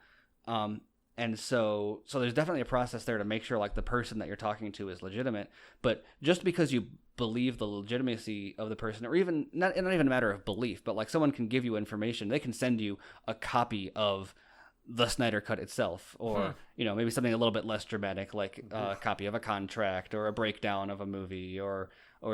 and so there's definitely a process there to make sure the person that you're talking to is legitimate. But just because you believe the legitimacy of the person, or even not even a matter of belief, but someone can give you information, they can send you a copy of the Snyder Cut itself, or maybe something a little bit less dramatic, like a copy of a contract or a breakdown of a movie, or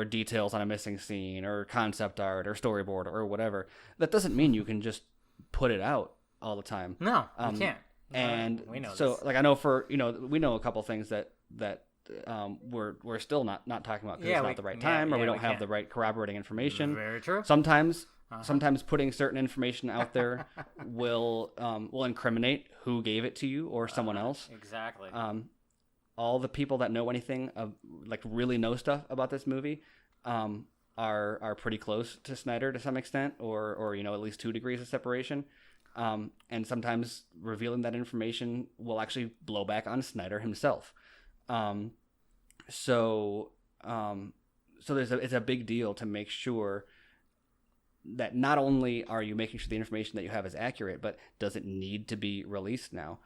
details on a missing scene, or concept art or storyboard or whatever. That doesn't mean you can just put it out all the time. No, you can't. And we know so this. I know we know a couple things that we're still not talking about because it's not the right time, or we don't have the right corroborating information. Very true. Sometimes putting certain information out there will incriminate who gave it to you or someone else. Exactly. All the people that know anything really know stuff about this movie are pretty close to Snyder to some extent, or at least 2 degrees of separation. And sometimes revealing that information will actually blow back on Snyder himself. So it's a big deal to make sure that not only are you making sure the information that you have is accurate, but does it need to be released now?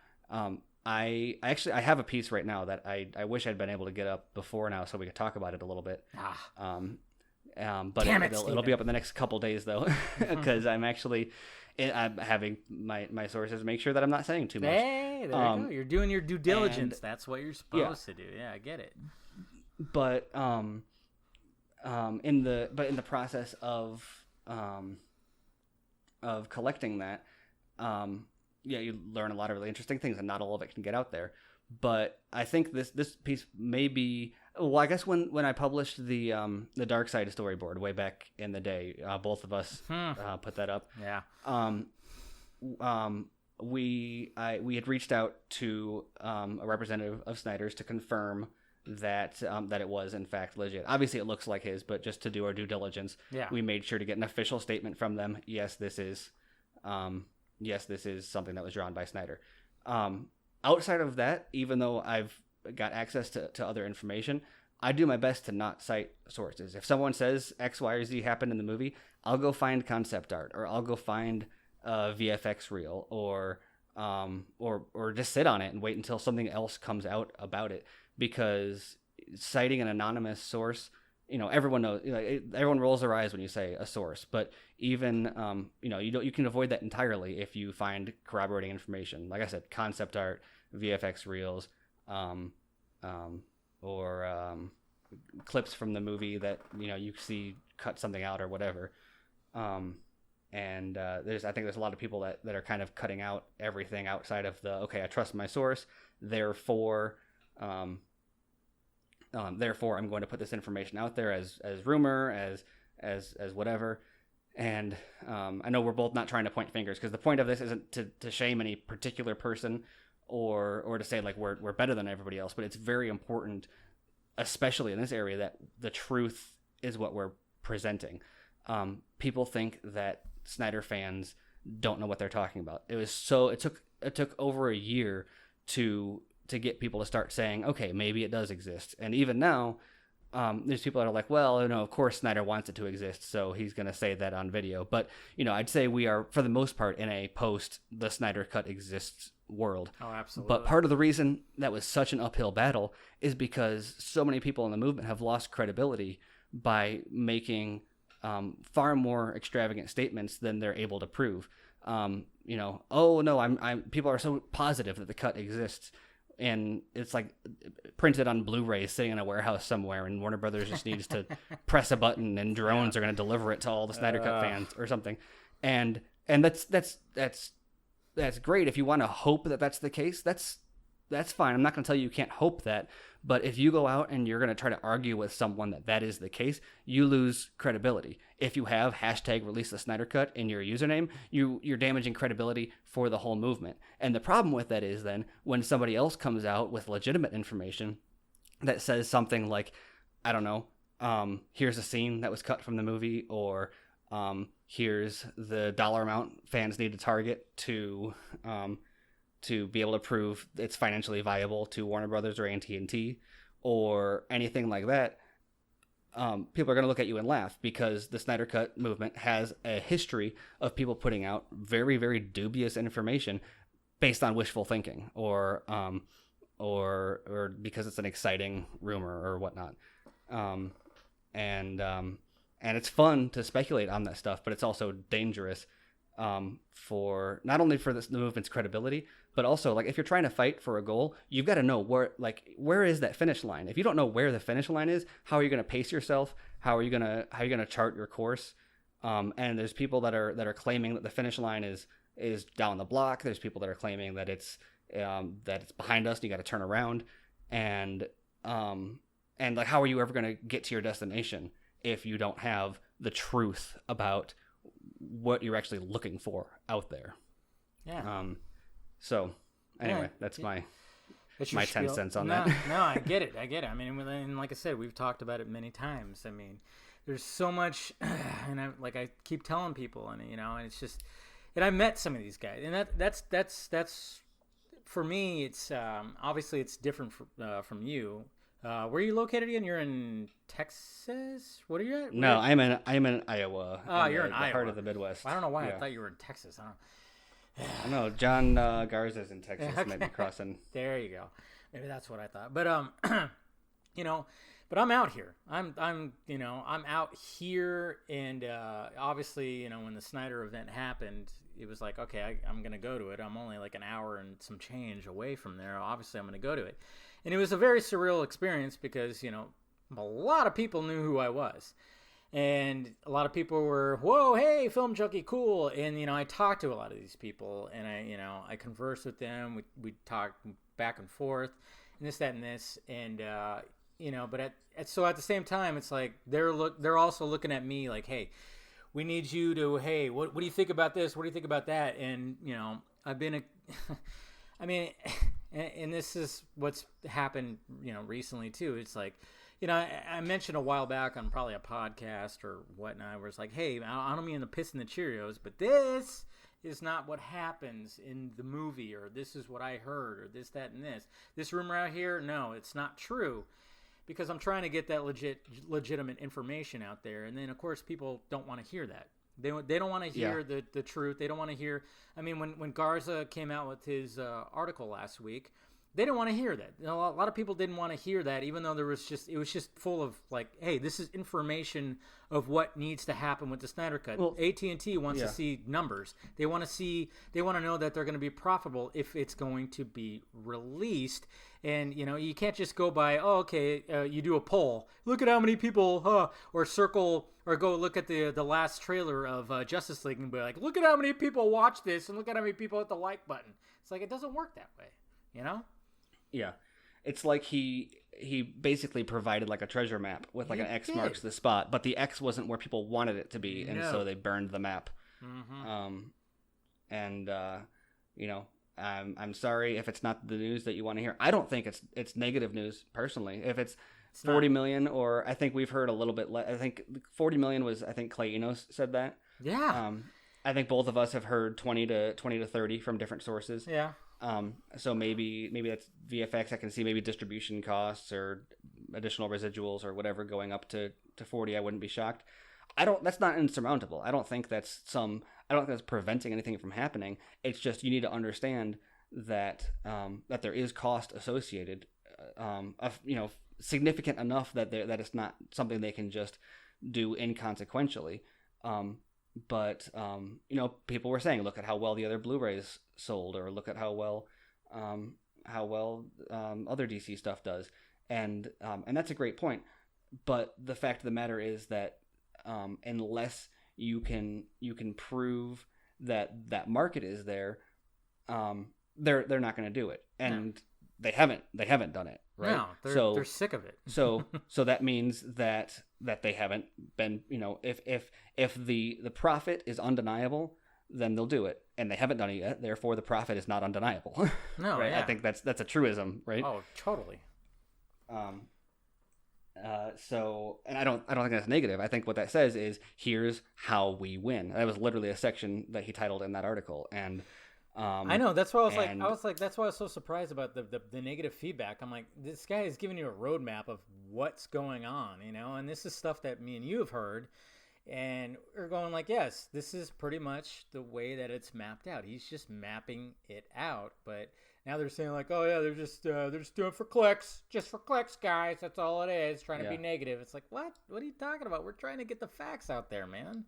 I have a piece right now that I wish I'd been able to get up before now so we could talk about it a little bit. But it'll be up in the next couple days though, because I'm having my sources make sure that I'm not saying too much. Hey, there you go. You're doing your due diligence. That's what you're supposed to do. Yeah, I get it. But in the process of collecting that, you learn a lot of really interesting things, and not all of it can get out there. But I think this piece may be, well, I guess when I published the Dark Side storyboard way back in the day, both of us put that up. Yeah. We had reached out to a representative of Snyder's to confirm that it was in fact legit. Obviously, it looks like his, but just to do our due diligence, we made sure to get an official statement from them. Yes, this is something that was drawn by Snyder. Outside of that, even though I've got access to other information, I do my best to not cite sources. If someone says X, Y, or Z happened in the movie, I'll go find concept art, or I'll go find a VFX reel, or just sit on it and wait until something else comes out about it. Because citing an anonymous source, everyone knows. Everyone rolls their eyes when you say a source, but even you can avoid that entirely if you find corroborating information. Like I said, concept art, VFX reels, clips from the movie that you see cut something out or whatever. I think there's a lot of people that are kind of cutting out everything outside of I trust my source, therefore I'm going to put this information out there as rumor, as whatever. And I know we're both not trying to point fingers, because the point of this isn't to shame any particular person or to say like we're better than everybody else, but it's very important, especially in this area, that the truth is what we're presenting. People think that Snyder fans don't know what they're talking about. It took over a year to get people to start saying, okay, maybe it does exist. And even now, there's people that are like, well, of course Snyder wants it to exist, so he's going to say that on video. But, I'd say we are, for the most part, in a post the Snyder Cut exists world. Oh, absolutely. But part of the reason that was such an uphill battle is because so many people in the movement have lost credibility by making far more extravagant statements than they're able to prove. Oh no, people are so positive that the cut exists, and it's like printed on Blu-ray sitting in a warehouse somewhere, and Warner Brothers just needs to press a button and drones are going to deliver it to all the Snyder Cut fans or something. And that's great. If you want to hope that that's the case, that's fine. I'm not going to tell you can't hope that. But if you go out and you're going to try to argue with someone that is the case, you lose credibility. If you have #release the Snyder Cut in your username, you're damaging credibility for the whole movement. And the problem with that is then when somebody else comes out with legitimate information that says something like, I don't know, here's a scene that was cut from the movie, or here's the dollar amount fans need to target to be able to prove it's financially viable to Warner Brothers or AT&T or anything like that, people are going to look at you and laugh, because the Snyder Cut movement has a history of people putting out very, very dubious information based on wishful thinking or because it's an exciting rumor or whatnot. And it's fun to speculate on that stuff, but it's also dangerous for not only for the movement's credibility, but also, like, if you're trying to fight for a goal, you've got to know where is that finish line. If you don't know where the finish line is, how are you going to pace yourself? How are you going to chart your course? And there's people that are claiming that the finish line is down the block. There's people that are claiming that it's behind us and you got to turn around. And like, how are you ever going to get to your destination if you don't have the truth about what you're actually looking for out there? Yeah. So anyway, that's my 10 cents on that. No, I get it. I mean, and like I said, we've talked about it many times. I mean, there's so much, and I keep telling people, and and it's just, and I met some of these guys, and that's for me. It's obviously it's different from you. Where are you located again? You're in Texas? What are you at? No, I'm in Iowa. Oh, you're in Iowa. Heart of the Midwest. I don't know why I thought you were in Texas. I don't know. I know John Garza's in Texas. Okay. Might be crossing. There you go. Maybe that's what I thought. But but I'm out here. I'm out here, and obviously, when the Snyder event happened, it was like, okay, I'm gonna go to it. I'm only like an hour and some change away from there. Obviously, I'm gonna go to it, and it was a very surreal experience because a lot of people knew who I was. And a lot of people were, whoa, hey, Film Junkie, cool. And, I talked to a lot of these people, and I conversed with them. We talked back and forth, and this, that, and this. And, but so at the same time, it's like they're also looking at me like, hey, we need you to, hey, what do you think about this? What do you think about that? And, I've been I mean, and this is what's happened, recently too. It's like, I mentioned a while back on probably a podcast or whatnot, where it's like, hey, I don't mean the piss and the Cheerios, but this is not what happens in the movie, or this is what I heard, or this, that, and this. This rumor out here, no, it's not true, because I'm trying to get that legitimate information out there. And then, of course, people don't want to hear that. They don't want to hear the truth. They don't want to hear. I mean, when Garza came out with his article last week, They didn't want to hear that. A lot of people didn't want to hear that, even though it was just full of like, hey, this is information of what needs to happen with the Snyder Cut. Well, AT&T wants to see numbers. They want to know that they're going to be profitable if it's going to be released. And you can't just go by, you do a poll. Look at how many people, or circle, or go look at the last trailer of Justice League and be like, look at how many people watch this, and look at how many people hit the like button. It's like, it doesn't work that way, Yeah, it's like he basically provided like a treasure map with like an X marks the spot, but the X wasn't where people wanted it to be, and so they burned the map. Mm-hmm. I'm sorry if it's not the news that you want to hear. I don't think it's negative news personally. If it's 40 million, or I think we've heard a little bit. I think 40 million was. I think Clay Enos said that. Yeah. I think both of us have heard 20 to 30 from different sources. Yeah. So maybe that's VFX. I can see maybe distribution costs or additional residuals or whatever going up to 40. I wouldn't be shocked. That's not insurmountable. I don't think that's preventing anything from happening. It's just, you need to understand that there is cost associated, significant enough that it's not something they can just do inconsequentially. But people were saying, look at how well the other Blu-rays sold, or look at how well other DC stuff does, and that's a great point. But the fact of the matter is that unless you can prove that market is there, they're not going to do it, and they haven't done it, right? No, they're sick of it. so that means that they haven't been, if the profit is undeniable, then they'll do it, and they haven't done it yet. Therefore, the profit is not undeniable. No, right? Yeah. I think that's a truism, right? Oh, totally. And I don't think that's negative. I think what that says is, here's how we win. That was literally a section that he titled in that article, and I know, that's why I was like, that's why I was so surprised about the negative feedback. I'm like, this guy is giving you a roadmap of what's going on, and this is stuff that me and you have heard, and we're going like, yes, this is pretty much the way that it's mapped out. He's just mapping it out, but now they're saying like, oh yeah, they're just doing it for clicks, just for clicks, guys. That's all it is. Trying to be negative. It's like, what are you talking about? We're trying to get the facts out there, man.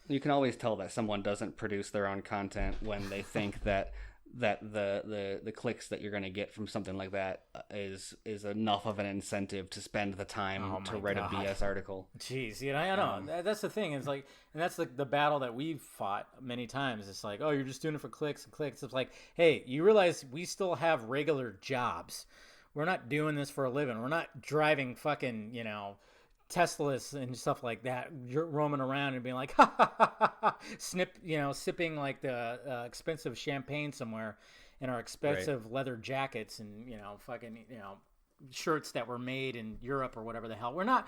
You can always tell that someone doesn't produce their own content when they think that the clicks that you're going to get from something like that is enough of an incentive to spend the time to write a BS article. Jeez, I know. That's the thing. It's like, and that's the battle that we've fought many times. It's like, oh, you're just doing it for clicks and clicks. It's like, hey, you realize we still have regular jobs. We're not doing this for a living. We're not driving fucking, Teslas and stuff like that. You're roaming around and being like, ha, ha, ha, ha, ha, sipping like the expensive champagne somewhere in our expensive leather jackets and, shirts that were made in Europe or whatever the hell. We're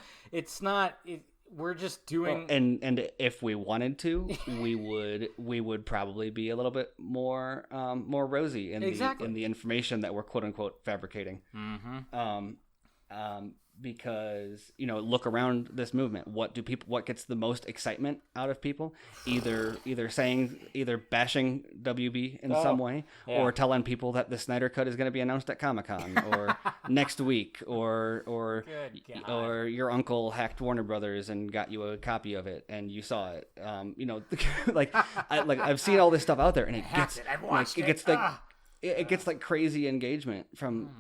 just doing. Well, and if we wanted to, we would probably be a little bit more rosy in the information that we're quote unquote fabricating. Mm-hmm. Because look around this movement. What gets the most excitement out of people? Either bashing WB in some way, or telling people that the Snyder Cut is going to be announced at Comic-Con or next week, or your uncle hacked Warner Brothers and got you a copy of it and you saw it. I've seen all this stuff out there, and it gets like crazy engagement from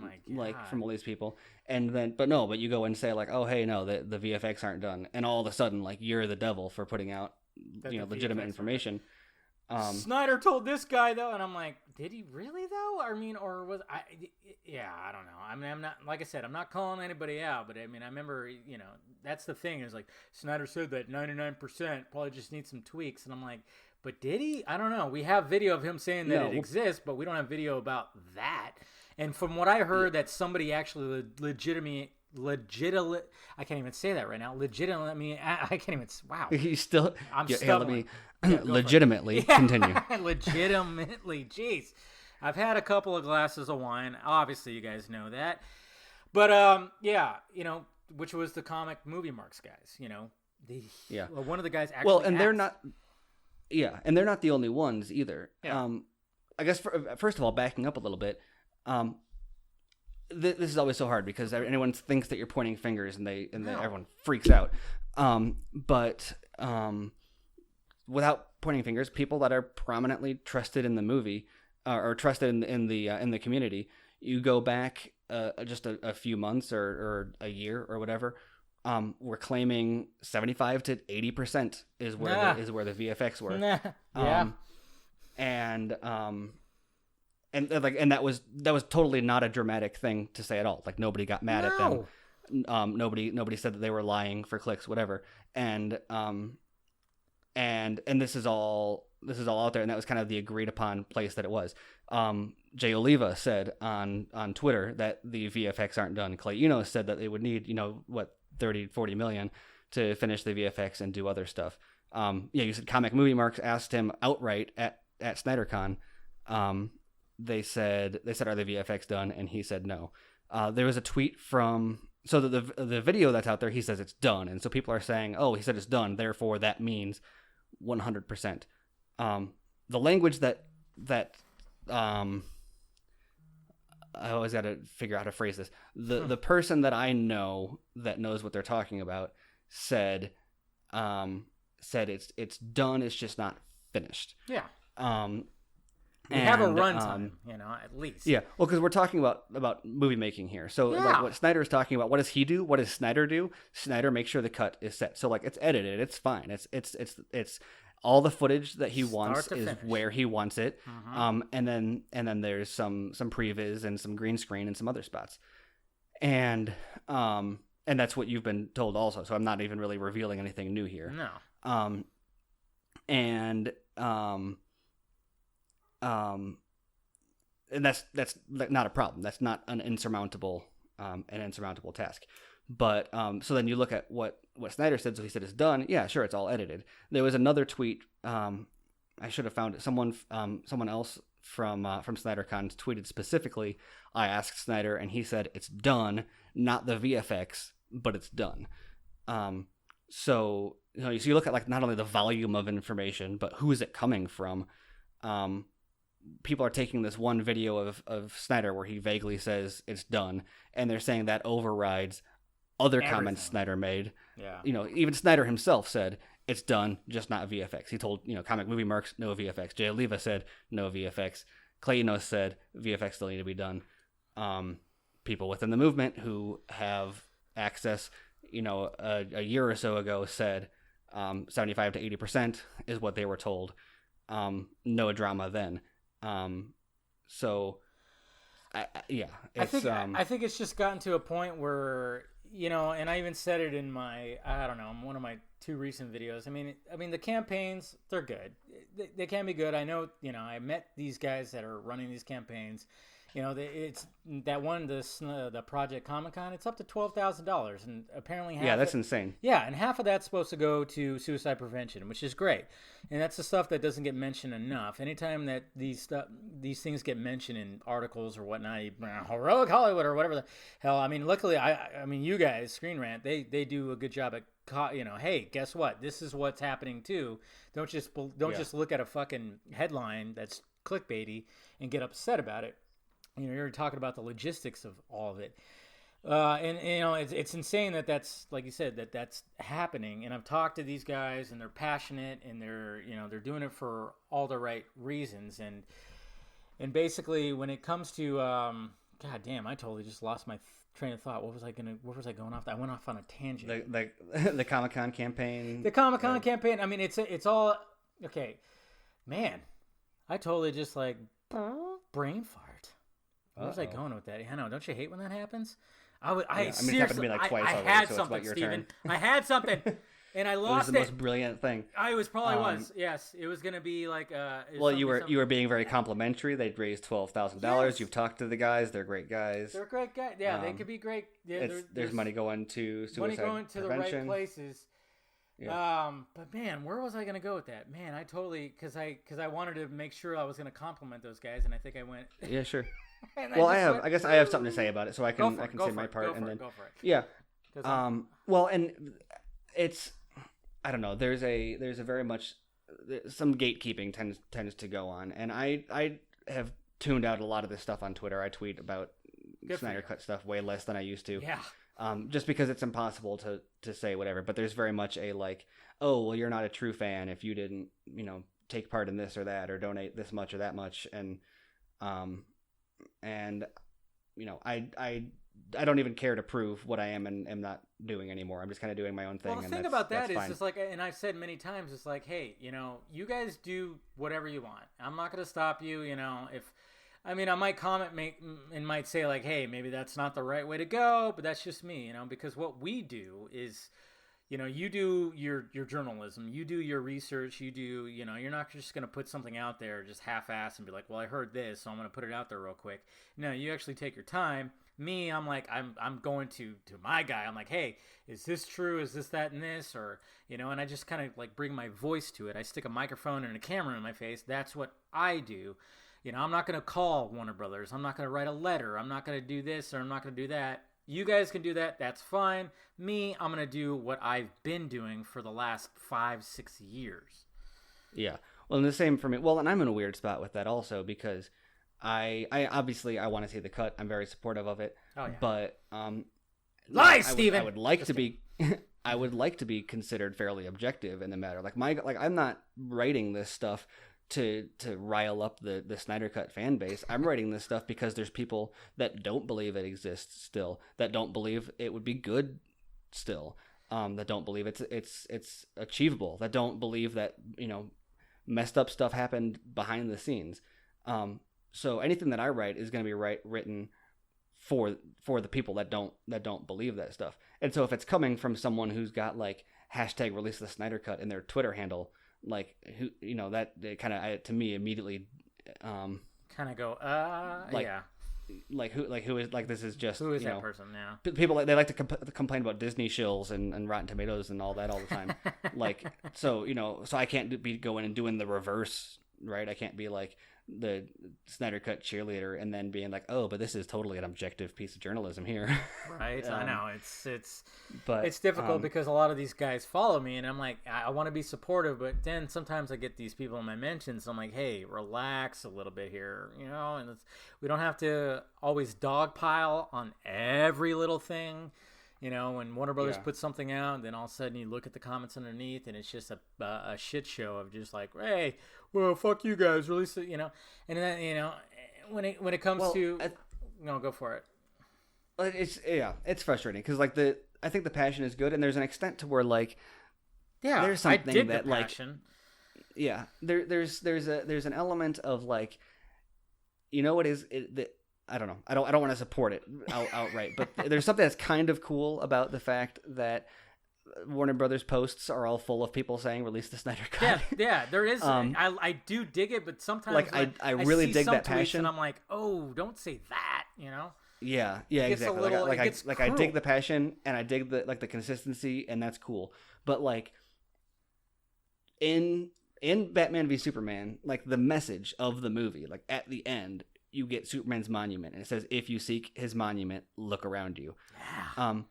all these people. And then, but you go and say like, oh, hey, no, the VFX aren't done. And all of a sudden, like, you're the devil for putting out, legitimate information. Snyder told this guy though. And I'm like, did he really though? I mean, or was I don't know. I mean, I'm not, like I said, I'm not calling anybody out, but I mean, I remember, that's the thing is like, Snyder said that 99% probably just needs some tweaks. And I'm like, but did he? I don't know. We have video of him saying that it exists, but we don't have video about that. And from what I heard, that somebody actually legitimate. I can't even say that right now. Legitimate. I mean, I can't even. Wow. You still. I'm stumbling. Let me legitimately continue. Legitimately, jeez. I've had a couple of glasses of wine. Obviously, you guys know that. But which was the comic movie marks guys. One of the guys actually. Well, and they're not. Yeah, and they're not the only ones either. Yeah. I guess first of all, backing up a little bit, this is always so hard because anyone thinks that you're pointing fingers and No. everyone freaks out. But without pointing fingers, people that are prominently trusted in the movie or trusted in the community, you go back just a few months or a year or whatever. We're claiming 75 to 80% is where the VFX were. Yeah. And that was totally not a dramatic thing to say at all. Like nobody got mad at them. Nobody said that they were lying for clicks, whatever. And this is all out there, and that was kind of the agreed upon place that it was. Jay Oliva said on Twitter that the VFX aren't done. Clay Enos said that they would need 30-40 million to finish the VFX and do other stuff. You said Comic Movie Marks asked him outright at SnyderCon. They said, are the VFX done? And he said no. There was a tweet from, so the video that's out there, he says it's done. And so people are saying, oh, he said it's done, therefore that means 100%. The language that I always got to figure out how to phrase this. The person that I know that knows what they're talking about said it's done, it's just not finished. Yeah. We have a runtime, at least. Yeah, well, because we're talking about movie making here. So, like, what Snyder is talking about, what does he do? What does Snyder do? Snyder makes sure the cut is set. So, like, it's edited, it's fine. It's all the footage that he wants is where he wants it. Mm-hmm. And then there's some previs and some green screen and some other spots. And that's what you've been told also. So I'm not even really revealing anything new here. No. And that's not a problem. That's not an insurmountable task. But so then you look at what Snyder said. So he said it's done. Yeah, sure, it's all edited. There was another tweet. I should have found it. Someone else from SnyderCon tweeted specifically. I asked Snyder, and he said it's done, not the VFX, but it's done. So you look at like not only the volume of information, but who is it coming from? People are taking this one video of Snyder where he vaguely says it's done, and they're saying that overrides other comments Snyder made. Yeah. Even Snyder himself said it's done, just not VFX. He told, Comic Movie Marks, no VFX. Jay Oliva said no VFX. Clay Enos said VFX still need to be done. People within the movement who have access, a year or so ago said 75 to 80% is what they were told. No drama then. So, I think it's just gotten to a point where, and I even said it in my, one of my two recent videos. I mean, the campaigns, they're good. They can be good. I know, I met these guys that are running these campaigns. It's that one, the Project Comic-Con, it's up to $12,000, and apparently that's insane. Yeah, and half of that's supposed to go to suicide prevention, which is great, and that's the stuff that doesn't get mentioned enough. Anytime that these things get mentioned in articles or whatnot, heroic Hollywood or whatever the hell. I mean, luckily, I mean, you guys, Screen Rant, they do a good job at hey, guess what? This is what's happening too. Don't just look at a fucking headline that's clickbaity and get upset about it. You're talking about the logistics of all of it. It's insane that's, like you said, that's happening. And I've talked to these guys, and they're passionate, and they're doing it for all the right reasons. And basically, when it comes to, God damn, I totally just lost my train of thought. Where was I going off? I went off on a tangent. The Comic-Con campaign. The Comic-Con campaign. I mean, it's all, okay, man, I totally just brain fart. Where was I going with that? I know. Don't you hate when that happens? Seriously, it happened to me twice already, I had so something, it's about your Steven. turn. I had something, and I lost it. It was the most brilliant thing. I was probably was. Yes, it was going to be like. You were being very complimentary. They'd raised $12,000. Yes. You've talked to the guys. They're great guys. They're great guys. Yeah, they could be great. Yeah, there's money going to suicide money going to prevention. The right places. Yeah. But man, where was I going to go with that? Man, I totally because I wanted to make sure I was going to compliment those guys, and I think I went. Yeah, sure. Well, I guess I have something to say about it, so I can say my part, and then go for it. Yeah. Well, and it's, I don't know. There's a very much some gatekeeping tends to go on, and I have tuned out a lot of this stuff on Twitter. I tweet about Snyder Cut stuff way less than I used to. Yeah. Just because it's impossible to say whatever. But there's very much a like, oh, well, you're not a true fan if you didn't, take part in this or that or donate this much or that much. And I don't even care to prove what I am and am not doing anymore. I'm just kind of doing my own thing. Well, the thing about that is just like, and I've said many times, it's like, hey, you guys do whatever you want. I'm not going to stop you. I might comment and might say like, hey, maybe that's not the right way to go, but that's just me, because what we do is, you do your journalism, you do your research, you're not just going to put something out there just half-ass and be like, well, I heard this, so I'm going to put it out there real quick. No, you actually take your time. Me, I'm like, I'm going to my guy. I'm like, hey, is this true? Is this, that, and this? Or, and I just kind of like bring my voice to it. I stick a microphone and a camera in my face. That's what I do. I'm not going to call Warner Brothers. I'm not going to write a letter. I'm not going to do this or I'm not going to do that. You guys can do that. That's fine. Me, I'm going to do what I've been doing for the last 5-6 years. Yeah. Well, and the same for me. Well, and I'm in a weird spot with that also because I obviously I want to see the cut. I'm very supportive of it. Oh, yeah. But Lies, Steven! I would like to be I would like to be considered fairly objective in the matter. Like I'm not writing this stuff to rile up the Snyder Cut fan base. I'm writing this stuff because there's people that don't believe it exists still, that don't believe it would be good still, that don't believe it's achievable, that don't believe that messed up stuff happened behind the scenes. So anything that I write is going to be written for the people that don't believe that stuff. And so if it's coming from someone who's got like hashtag release the Snyder Cut in their Twitter handle, like who that kind of to me immediately kind of go like, yeah, like who is like this is just who is that person now? People they like to complain about Disney shills and Rotten Tomatoes and all that all the time. Like so I can't be going and doing the reverse, right? I can't be like the Snyder Cut cheerleader and then being like, oh, but this is totally an objective piece of journalism here. Right. I know it's difficult because a lot of these guys follow me and I'm like, I want to be supportive, but then sometimes I get these people in my mentions. I'm like, hey, relax a little bit here, and we don't have to always dogpile on every little thing. When Warner Brothers puts something out, and then all of a sudden you look at the comments underneath, and it's just a shit show of just like, hey, well, fuck you guys, release it, And then when it comes to, go for it. It's frustrating because like I think the passion is good, and there's an extent to where like, there's something I dig that the passion. Like, there's an element of like, what is it. I don't know. I don't want to support it outright, but there's something that's kind of cool about the fact that Warner Brothers posts are all full of people saying "release the Snyder Cut." Yeah, there is. I do dig it, but sometimes like I really dig that passion, and I'm like, oh, don't say that, Yeah, exactly. I dig the passion and I dig the consistency, and that's cool. But like in Batman v Superman, like the message of the movie, like at the end, you get Superman's monument, and it says, "If you seek his monument, look around you." Yeah.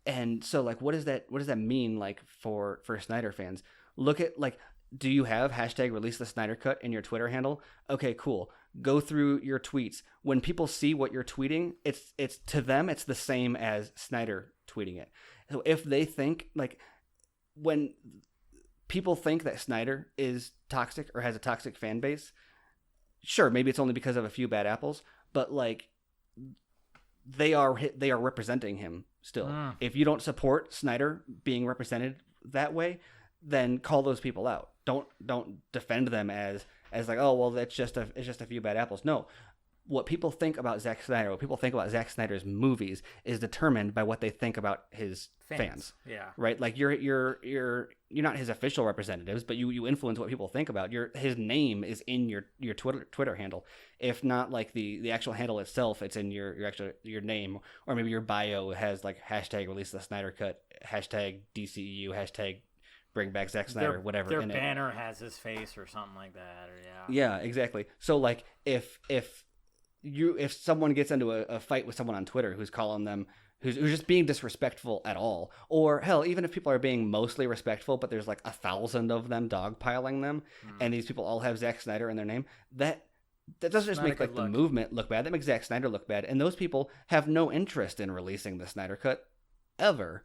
And so like, what does that mean like for Snyder fans? Look at like, do you have hashtag release the Snyder Cut in your Twitter handle? Okay, cool. Go through your tweets. When people see what you're tweeting, it's to them it's the same as Snyder tweeting it. So if they think like when people think that Snyder is toxic or has a toxic fan base, sure, maybe it's only because of a few bad apples, but like they are representing him still. If you don't support Snyder being represented that way, then call those people out. Don't defend them as like, oh well, it's just a few bad apples. No, what people think about Zack Snyder, what people think about Zack Snyder's movies, is determined by what they think about his fans. Yeah. Right. Like you're not his official representatives, but you influence what people think about. His name is in your Twitter handle. If not like the actual handle itself, it's in your name, or maybe your bio has like hashtag release the Snyder Cut, hashtag DCEU, hashtag bring back Zack Snyder, whatever. Their banner has his face or something like that. Or yeah, exactly. So like if someone gets into a fight with someone on Twitter who's calling them, who's just being disrespectful at all, or hell, even if people are being mostly respectful, but there's like 1,000 of them dogpiling them, and these people all have Zack Snyder in their name, that doesn't just Not a make good like the look. movement look bad. That makes Zack Snyder look bad, and those people have no interest in releasing the Snyder Cut ever.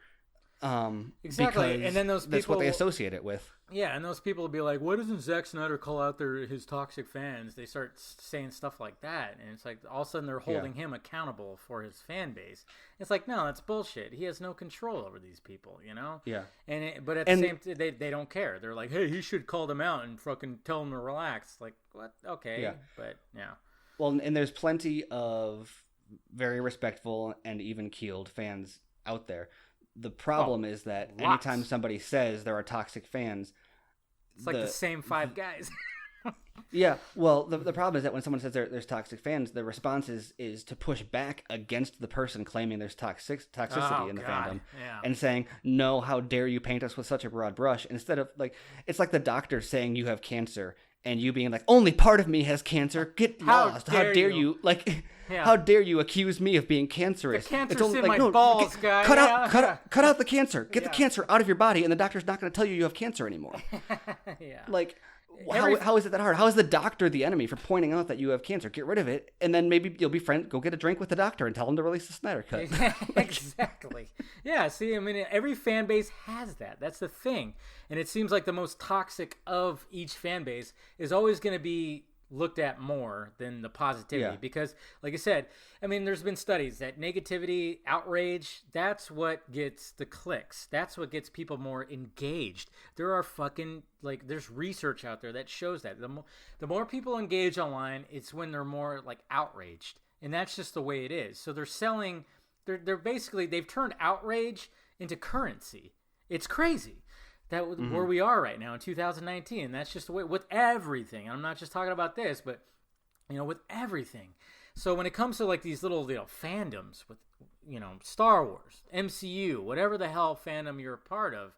Exactly, Because and then those that's what they people- associate it with. Yeah, and those people will be like, "Why doesn't Zack Snyder call out his toxic fans?" They start saying stuff like that, and it's like all of a sudden they're holding him accountable for his fan base. It's like, no, that's bullshit. He has no control over these people, you know. Yeah. But at the same time, they don't care. They're like, "Hey, he should call them out and fucking tell them to relax." Like, what? Okay, Yeah. but yeah. Well, and there's plenty of very respectful and even keeled fans out there. The problem is that lots. anytime somebody says there are toxic fans, It's like the same 5 guys. yeah. Well, the problem is that when someone says there's toxic fans, the response is to push back against the person claiming there's toxicity in the fandom, and saying, "No, how dare you paint us with such a broad brush?" Instead of like, it's like the doctor saying you have cancer, and you being like, "Only part of me has cancer. Get lost. How dare you? Like, how dare you accuse me of being cancerous? The cancer's it's only, in my balls, guy. Cut out the cancer. Get the cancer out of your body, and the doctor's not going to tell you have cancer anymore." Yeah. Like, how is it that hard? How is the doctor the enemy for pointing out that you have cancer? Get rid of it, and then maybe you'll be friends. Go get a drink with the doctor and tell him to release the Snyder Cut. Exactly. Yeah, see, I mean, every fan base has that. That's the thing. And it seems like the most toxic of each fan base is always going to be looked at more than the positivity. Because, like I said, I mean, there's been studies that negativity, outrage, that's what gets the clicks. That's what gets people more engaged. There are fucking, like, there's research out there that shows that. The more people engage online, it's when they're more, like, outraged. And that's just the way it is. So they're selling... They're basically, they've turned outrage into currency. It's crazy that where we are right now in 2019. That's just the way with everything. I'm not just talking about this, but with everything. So when it comes to like these little fandoms with Star Wars, MCU, whatever the hell fandom you're a part of,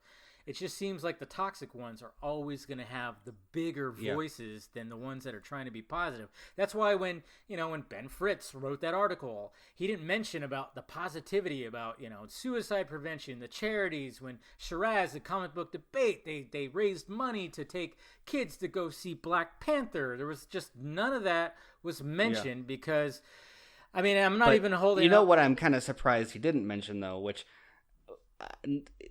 it just seems like the toxic ones are always going to have the bigger voices than the ones that are trying to be positive. That's why when Ben Fritz wrote that article, he didn't mention about the positivity about, suicide prevention, the charities. When Shiraz, the comic book debate, they raised money to take kids to go see Black Panther. There was just none of that was mentioned because, I mean, I'm not even holding You know what I'm kind of surprised he didn't mention, though, which...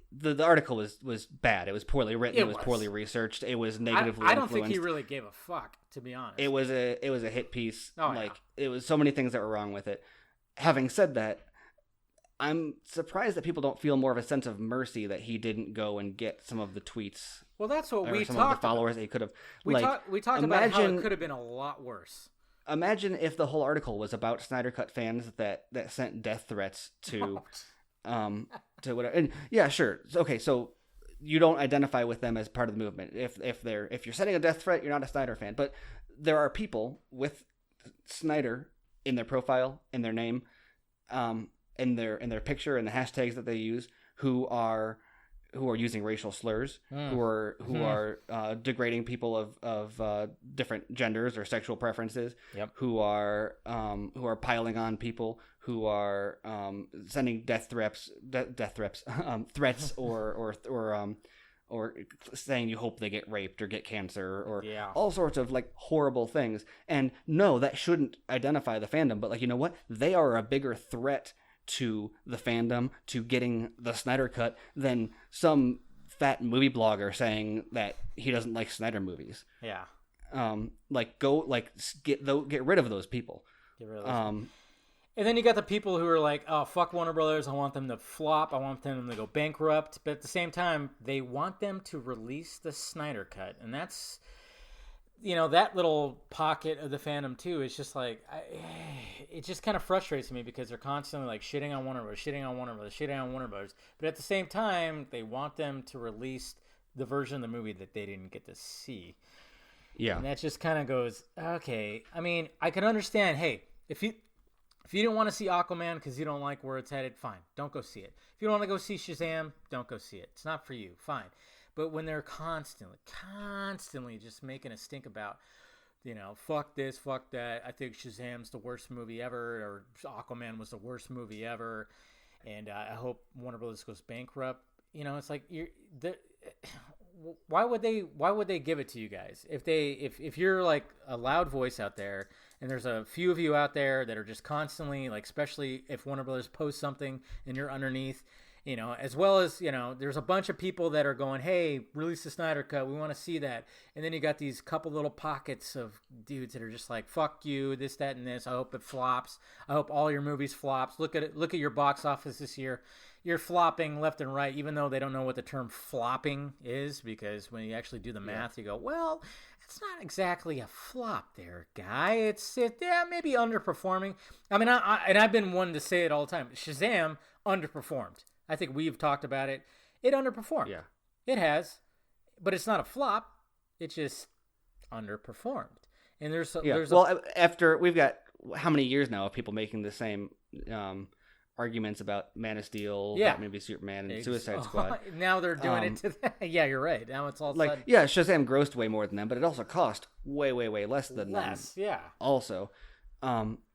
The article was bad. It was poorly written. It was poorly researched. It was negatively I don't influenced. think he really gave a fuck, to be honest. It was a hit piece. Oh, It was so many things that were wrong with it. Having said that, I'm surprised that people don't feel more of a sense of mercy that he didn't go and get some of the tweets. Well, that's what we some talked of the followers about. that he could have. We talked about how it could have been a lot worse. Imagine if the whole article was about Snyder Cut fans that sent death threats to. To whatever, and yeah, sure. Okay, so you don't identify with them as part of the movement. If you're sending a death threat, you're not a Snyder fan. But there are people with Snyder in their profile, in their name, in their picture, and the hashtags that they use, who are using racial slurs, who are degrading people of different genders or sexual preferences, who are piling on people, who are sending threats, or saying you hope they get raped or get cancer or all sorts of like horrible things. And no, that shouldn't identify the fandom. But like, you know what? They are a bigger threat to the fandom, to getting the Snyder Cut, than some fat movie blogger saying that he doesn't like Snyder movies. Yeah. Get rid of those people. Get rid of those. And then you got the people who are like, oh, fuck Warner Brothers. I want them to flop. I want them to go bankrupt. But at the same time, they want them to release the Snyder Cut. And that's, that little pocket of the fandom, too, is just like, it just kind of frustrates me because they're constantly like shitting on Warner Brothers, shitting on Warner Brothers, shitting on Warner Brothers. But at the same time, they want them to release the version of the movie that they didn't get to see. Yeah. And that just kind of goes, okay. I mean, I can understand, hey, if you didn't want to see Aquaman because you don't like where it's headed, fine. Don't go see it. If you don't want to go see Shazam, don't go see it. It's not for you. Fine. But when they're constantly just making a stink about, fuck this, fuck that. I think Shazam's the worst movie ever, or Aquaman was the worst movie ever, and I hope Warner Brothers goes bankrupt. It's like why would they give it to you guys if you're like a loud voice out there and there's a few of you out there that are just constantly like, especially if Warner Brothers posts something and you're underneath, as well as, there's a bunch of people that are going, hey, release the Snyder Cut. We want to see that. And then you got these couple little pockets of dudes that are just like, fuck you, this, that, and this. I hope it flops. I hope all your movies flops. Look at it. Look at your box office this year. You're flopping left and right, even though they don't know what the term flopping is, because when you actually do the math, you go, well, it's not exactly a flop there, guy. It's maybe underperforming. I mean, I've been one to say it all the time. Shazam underperformed. I think we've talked about it. It underperformed. Yeah. It has. But it's not a flop. It just underperformed. And after we've got how many years now of people making the same arguments about Man of Steel, Batman v Superman, and Suicide Squad. Now they're doing it to them. Yeah, you're right. Now it's all like, sudden. yeah, Shazam grossed way more than them, but it also cost way, way, way less than them. Yeah. Also.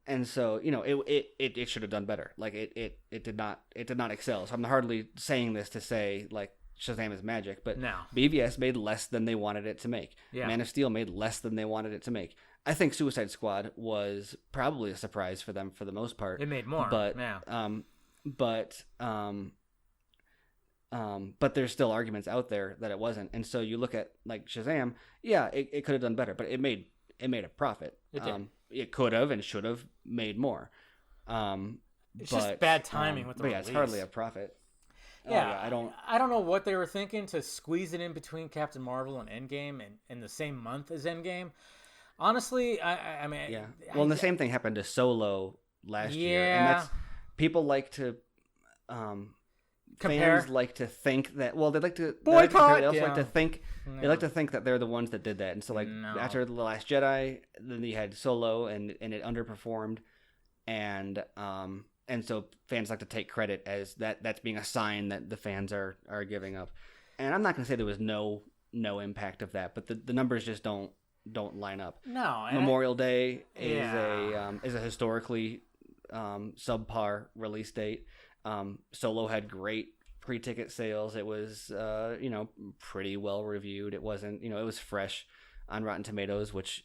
And so, it should have done better. Like it did not excel. So I'm hardly saying this to say like Shazam is magic, but no. BVS made less than they wanted it to make. Yeah. Man of Steel made less than they wanted it to make. I think Suicide Squad was probably a surprise for them for the most part. It made more, but but there's still arguments out there that it wasn't. And so you look at like Shazam, it could have done better, but it made a profit. It did. It could have and should have made more. It's just bad timing with the release. It's hardly a profit. Yeah, I don't know what they were thinking to squeeze it in between Captain Marvel and Endgame and in the same month as Endgame. Honestly, I mean... Yeah. Well, and the same thing happened to Solo last year. And that's... People like to... compare. Fans like to think that... Well, they like to... Boycott! They also like to think... No. They like to think that they're the ones that did that. And so, like, after The Last Jedi, then you had Solo, and it underperformed. And so fans like to take credit as that's being a sign that the fans are giving up. And I'm not going to say there was no impact of that, but the numbers just don't line up. No. Memorial Day is a historically subpar release date. Solo had great pre-ticket sales. It was pretty well reviewed. It wasn't, it was fresh on Rotten Tomatoes, which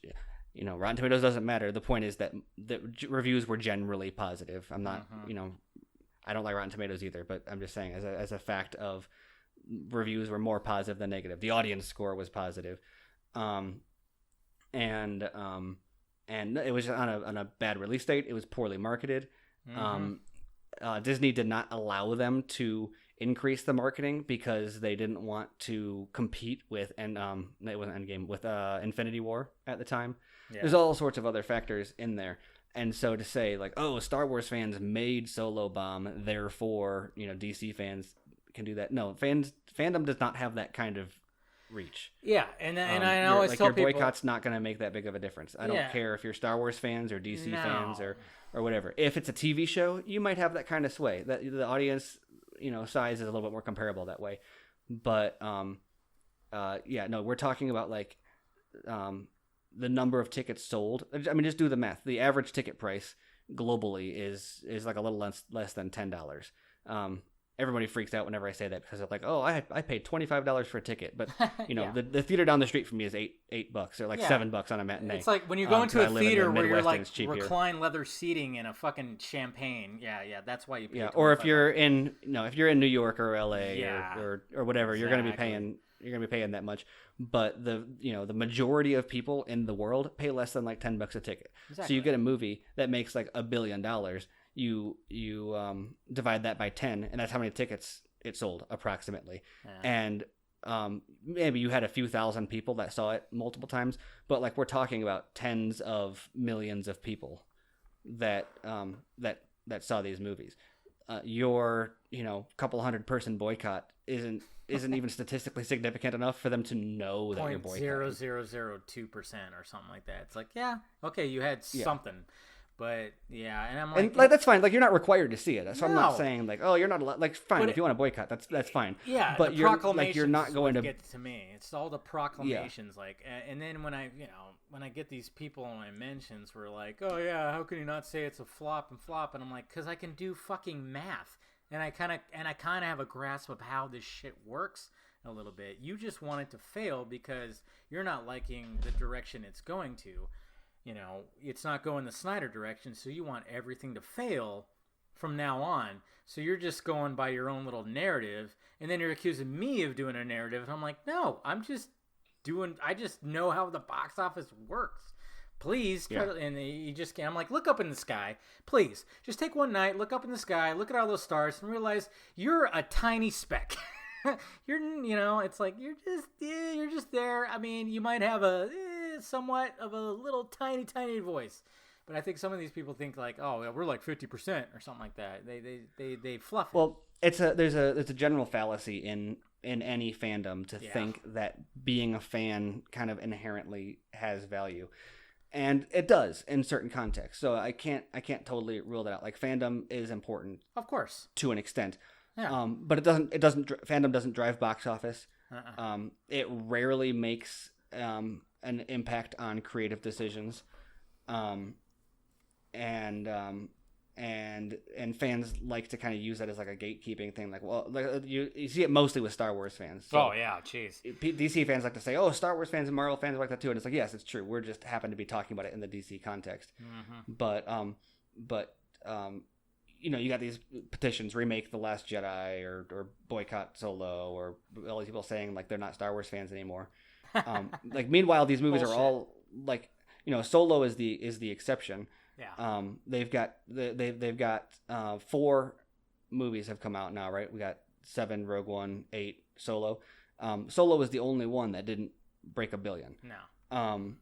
Rotten Tomatoes doesn't matter. The point is that the reviews were generally positive. I'm not, I don't like Rotten Tomatoes either, but I'm just saying as a fact of reviews were more positive than negative. The audience score was positive. And it was on a bad release date. It was poorly marketed. Disney did not allow them to increase the marketing because they didn't want to compete with, and it wasn't Endgame, with Infinity War at the time. Yeah. There's all sorts of other factors in there. And so to say like, oh, Star Wars fans made Solo bomb, therefore, DC fans can do that. No, fandom does not have that kind of reach. Yeah, and I always tell people... your boycott's not going to make that big of a difference. I don't care if you're Star Wars fans or DC fans or whatever. If it's a TV show, you might have that kind of sway. That the audience, size is a little bit more comparable that way. But we're talking about like the number of tickets sold. I mean, just do the math. The average ticket price globally is like a little less than $10. Everybody freaks out whenever I say that because they're like, "Oh, I paid $25 for a ticket," but the theater down the street from me is $8 or like $7 on a matinee. It's like when you go into a theater where you're like recline leather seating and a fucking champagne. Yeah, that's why you pay. Yeah, or if you're in New York or LA or whatever, you're going to be paying that much. But the majority of people in the world pay less than like $10 a ticket. Exactly. So you get a movie that makes like $1 billion. You divide that by 10, and that's how many tickets it sold approximately. Yeah. And maybe you had a few thousand people that saw it multiple times, but like we're talking about tens of millions of people that saw these movies. Your couple hundred person boycott isn't even statistically significant enough for them to know that you're boycotting. 0.0002% or something like that. It's like, okay, you had something. But and I'm like, and like that's fine. Like you're not required to see it. So I'm not saying like, oh, you're not allowed. Like, fine, if you want to boycott, that's fine. Yeah, but you're not going to get to me. It's all the proclamations, like, and then when I get these people in my mentions who are like, oh yeah, how can you not say it's a flop, and I'm like, because I can do fucking math, and I kind of have a grasp of how this shit works. a little bit. You just want it to fail because you're not liking the direction it's going to. You know, it's not going the Snyder direction, so you want everything to fail from now on. So you're just going by your own little narrative, and then you're accusing me of doing a narrative, and I'm like, no, I just know how the box office works. Please, and I'm like, look up in the sky. Please, just take one night, look up in the sky, look at all those stars, and realize you're a tiny speck. It's like you're just there. I mean, you might have a somewhat of a little tiny voice, but I think some of these people think like, oh, we're like 50% or something like that. They fluff it. Well, there's a general fallacy in any fandom to think that being a fan kind of inherently has value. And it does in certain contexts. So I can't totally rule that out. Like, fandom is important, of course, to an extent. Yeah. But fandom doesn't drive box office. It rarely makes an impact on creative decisions. And fans like to kind of use that as like a gatekeeping thing. Like, well, you see it mostly with Star Wars fans. So oh yeah, jeez. DC fans like to say, oh, Star Wars fans and Marvel fans like that too, and it's like, yes, it's true. We're just happen to be talking about it in the DC context. Mm-hmm. But you got these petitions, remake The Last Jedi or boycott Solo, or all these people saying like they're not Star Wars fans anymore. Like, meanwhile, these movies are all like, Solo is the exception. Yeah. They've got 4 movies have come out now, right? We got 7 Rogue One, 8 Solo. Solo was the only one that didn't break $1 billion. No. And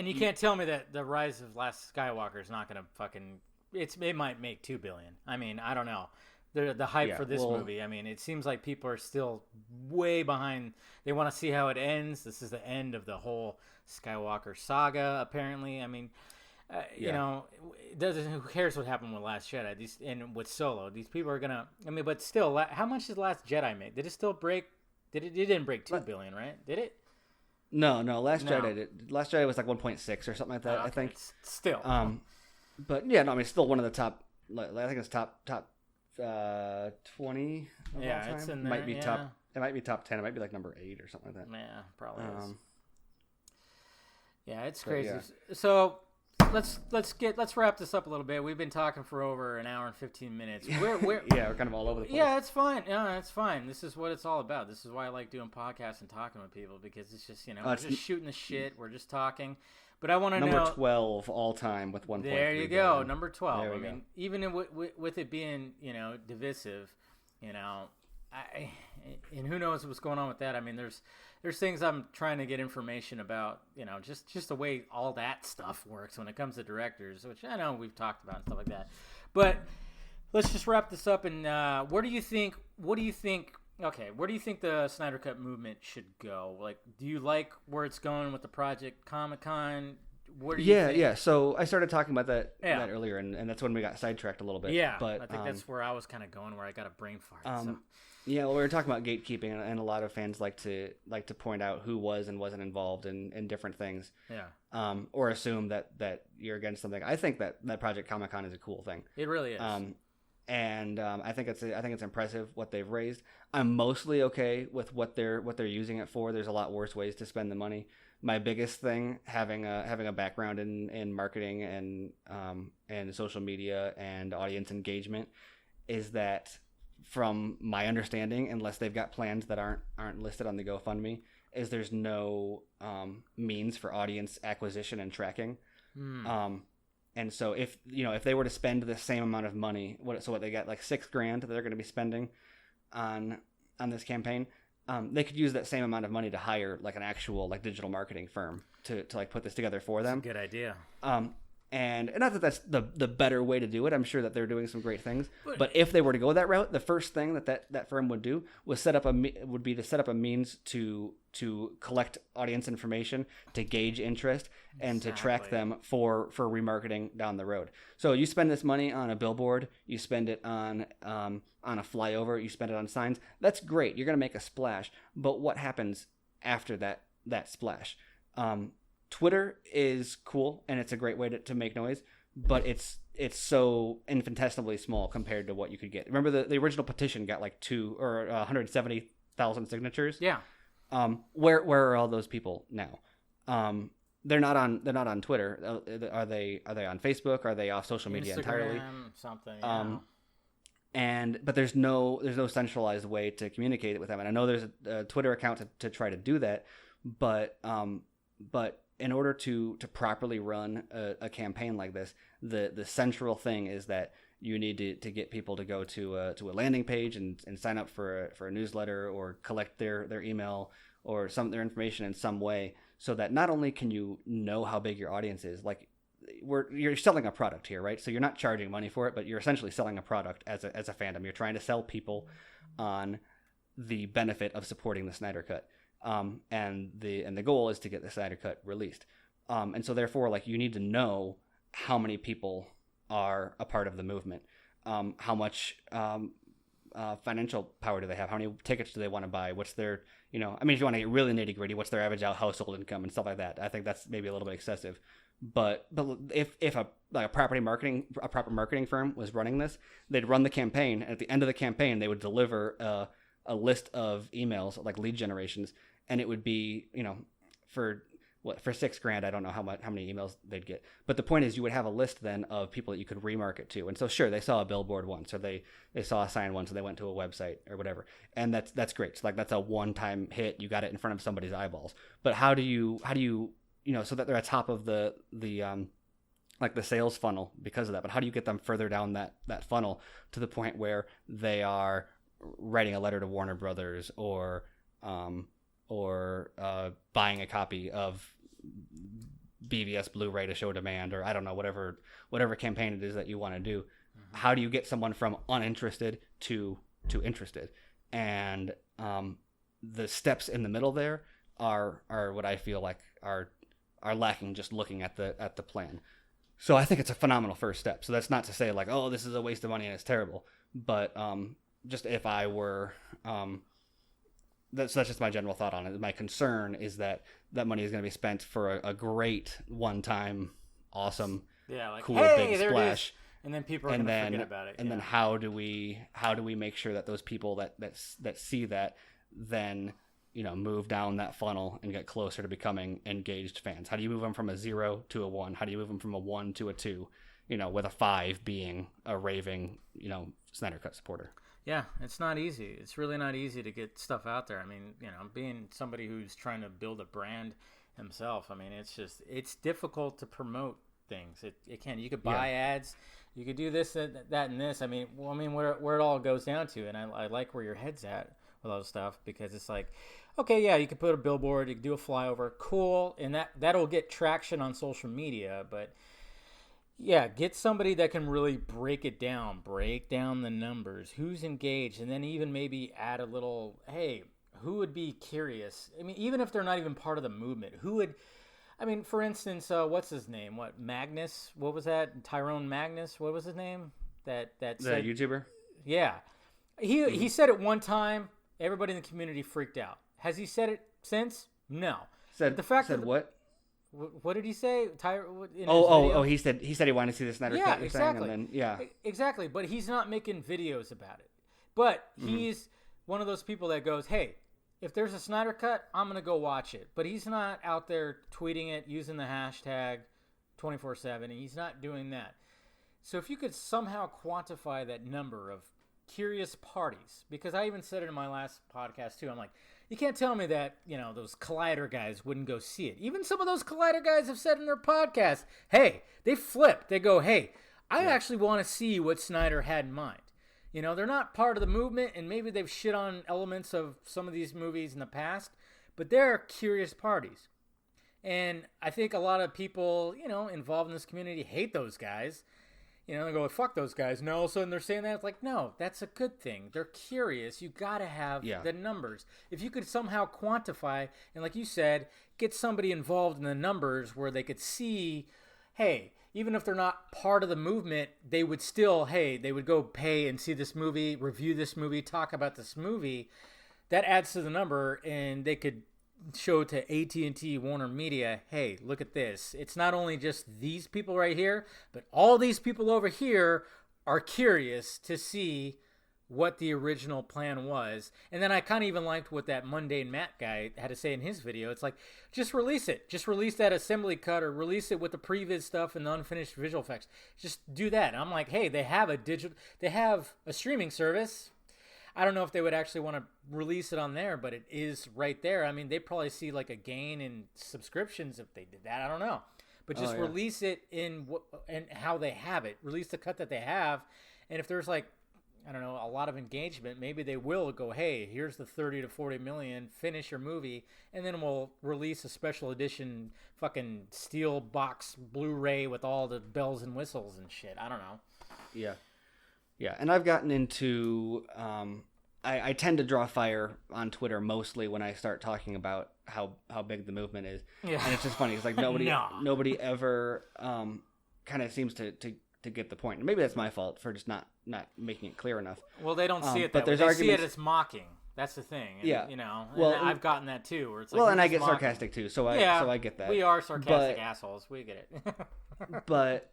you can't tell me that the Rise of Last Skywalker is not going to fucking. It might make $2 billion. I mean, I don't know. The hype for this movie. I mean, it seems like people are still way behind. They want to see how it ends. This is the end of the whole Skywalker saga, apparently. I mean. Who cares what happened with Last Jedi? And with Solo, these people are gonna. I mean, but still, how much did Last Jedi make? Did it still break? It didn't break $2 billion, right? Did it? No. Last Jedi was like 1.6 or something like that. Okay. I think. Still. But yeah, no. I mean, still one of the top. I think it's top 20. Yeah, it's in there. It might be top. It might be top 10. It might be like number 8 or something like that. Yeah, probably is. Yeah, it's crazy. Yeah. So. Let's wrap this up a little bit. We've been talking for over an hour and 15 minutes. We're we're kind of all over the place. Yeah, it's fine. Yeah, it's fine. This is what it's all about. This is why I like doing podcasts and talking with people, because it's just we're just shooting the shit. We're just talking. But I want to know number 12 all time with 1.3. There you go, billion. Number 12. I mean, even with it being divisive, and who knows what's going on with that. I mean, there's things I'm trying to get information about, just the way all that stuff works when it comes to directors, which I know we've talked about and stuff like that. But let's just wrap this up. And where do you think the Snyder Cut movement should go? Like, do you like where it's going with the Project Comic-Con? What do you think? Yeah. So I started talking about that earlier, and that's when we got sidetracked a little bit. Yeah, but I think that's where I was kind of going, where I got a brain fart. Yeah, well, we were talking about gatekeeping, and a lot of fans like to point out who was and wasn't involved in different things. Yeah. Or assume that you're against something. I think that Project Comic-Con is a cool thing. It really is. I think it's impressive what they've raised. I'm mostly okay with what they're using it for. There's a lot worse ways to spend the money. My biggest thing, having a background in marketing and social media and audience engagement, is that, from my understanding, unless they've got plans that aren't listed on the GoFundMe, is there's no means for audience acquisition and tracking. And so if they were to spend the same amount of money, what they got like $6,000 that they're going to be spending on this campaign, they could use that same amount of money to hire like an actual like digital marketing firm to like put this together for them. That's a good idea. And not that that's the better way to do it. I'm sure that they're doing some great things. But if they were to go that route, the first thing that firm would do was set up a means to collect audience information, to gauge interest, and to track them for remarketing down the road. So you spend this money on a billboard, you spend it on a flyover, you spend it on signs. That's great. You're going to make a splash. But what happens after that splash? Twitter is cool, and it's a great way to make noise, but it's so infinitesimally small compared to what you could get. Remember the original petition got like 170 1,000 signatures. Yeah. Where are all those people now? They're not on Twitter. Are they on Facebook? Are they off social media entirely? Something. Yeah. But there's no centralized way to communicate it with them. And I know there's a Twitter account to try to do that, but in order to properly run a campaign like this, the central thing is that you need to get people to go to a landing page and sign up for a newsletter or collect their email or their information in some way, so that not only can you know how big your audience is, like you're selling a product here, right? So you're not charging money for it, but you're essentially selling a product as a fandom. You're trying to sell people on the benefit of supporting the Snyder Cut. And the goal is to get the Snyder Cut released. And so therefore, like, you need to know how many people are a part of the movement. How much financial power do they have? How many tickets do they want to buy? What's their, I mean, if you want to get really nitty gritty, what's their average household income and stuff like that? I think that's maybe a little bit excessive. But if a proper marketing firm was running this, they'd run the campaign, and at the end of the campaign, they would deliver a list of emails, like lead generations, and it would be, for $6,000, I don't know how many emails they'd get. But the point is, you would have a list then of people that you could remarket to. And so sure, they saw a billboard once, or they saw a sign once, so they went to a website or whatever. And that's great. So like, that's a one-time hit. You got it in front of somebody's eyeballs. But how do you so that they're at top of the like the sales funnel because of that, but how do you get them further down that funnel to the point where they are writing a letter to Warner Brothers or buying a copy of BVS Blu-ray to show demand, or I don't know, whatever campaign it is that you want to do. Mm-hmm. How do you get someone from uninterested to interested? And the steps in the middle there are what I feel like are lacking just looking at the plan. So I think it's a phenomenal first step. So that's not to say like, oh, this is a waste of money and it's terrible. But just if I were, that's just my general thought on it. My concern is that money is going to be spent for a great one-time, awesome, cool, big splash. And then people are going to forget about it. And then how do we make sure that those people that see that then move down that funnel and get closer to becoming engaged fans? How do you move them from a 0 to a 1? How do you move them from a 1 to a 2? With a 5 being a raving, Snyder Cut supporter. Yeah, it's not easy. It's really not easy to get stuff out there. I mean, being somebody who's trying to build a brand himself, I mean, it's difficult to promote things. You could buy ads, you could do this, that, and this. I mean, where it all goes down to, and I like where your head's at with all this stuff, because it's like, okay, yeah, you can put a billboard, you can do a flyover, cool, and that'll get traction on social media, but yeah, get somebody that can really break down the numbers, who's engaged, and then even maybe add a little, hey, who would be curious? I mean, even if they're not even part of the movement, for instance, what's his name? Magnus? What was that? Tyrone Magnus? What was his name? That the YouTuber? Yeah. He said it one time, everybody in the community freaked out. Has he said it since? No. What? What did he say? He said he wanted to see the Snyder Cut. Yeah, exactly. And then, exactly. But he's not making videos about it. But he's one of those people that goes, hey, if there's a Snyder Cut, I'm going to go watch it. But he's not out there tweeting it, using the hashtag 24/7. He's not doing that. So if you could somehow quantify that number of curious parties, because I even said it in my last podcast too, I'm like, you can't tell me that, those Collider guys wouldn't go see it. Even some of those Collider guys have said in their podcast, hey, they flip. They go, hey, I actually want to see what Snyder had in mind. They're not part of the movement, and maybe they've shit on elements of some of these movies in the past, but they're curious parties. And I think a lot of people, involved in this community hate those guys. They go, fuck those guys. And all of a sudden they're saying that. It's like, no, that's a good thing. They're curious. You got to have the numbers. If you could somehow quantify, and like you said, get somebody involved in the numbers where they could see, hey, even if they're not part of the movement, they would still, they would go pay and see this movie, review this movie, talk about this movie. That adds to the number, and they could show to AT&T, Warner Media, hey, look at this. It's not only just these people right here, but all these people over here are curious to see what the original plan was. And then I kind of even liked what that Mundane Matt guy had to say in his video. It's like, just release it. Just release that assembly cut, or release it with the previs stuff and the unfinished visual effects. Just do that. And I'm like, hey, they have a streaming service. I don't know if they would actually want to release it on there, but it is right there. I mean, they probably see like a gain in subscriptions if they did that. I don't know. But just release it in how they have it. Release the cut that they have. And if there's like, I don't know, a lot of engagement, maybe they will go, hey, here's the 30 to 40 million, finish your movie, and then we'll release a special edition fucking steel box Blu-ray with all the bells and whistles and shit. I don't know. Yeah. Yeah, and I've gotten into... I tend to draw fire on Twitter mostly when I start talking about how big the movement is. Yeah. And it's just funny. It's like nobody ever kind of seems to get the point. And maybe that's my fault for just not making it clear enough. Well, they don't see it that way. They see it as mocking. That's the thing. And, yeah. You know, well, I've gotten that too. Where it's like, well, and I get mocking. Sarcastic too, so I get that. We are sarcastic assholes. We get it. but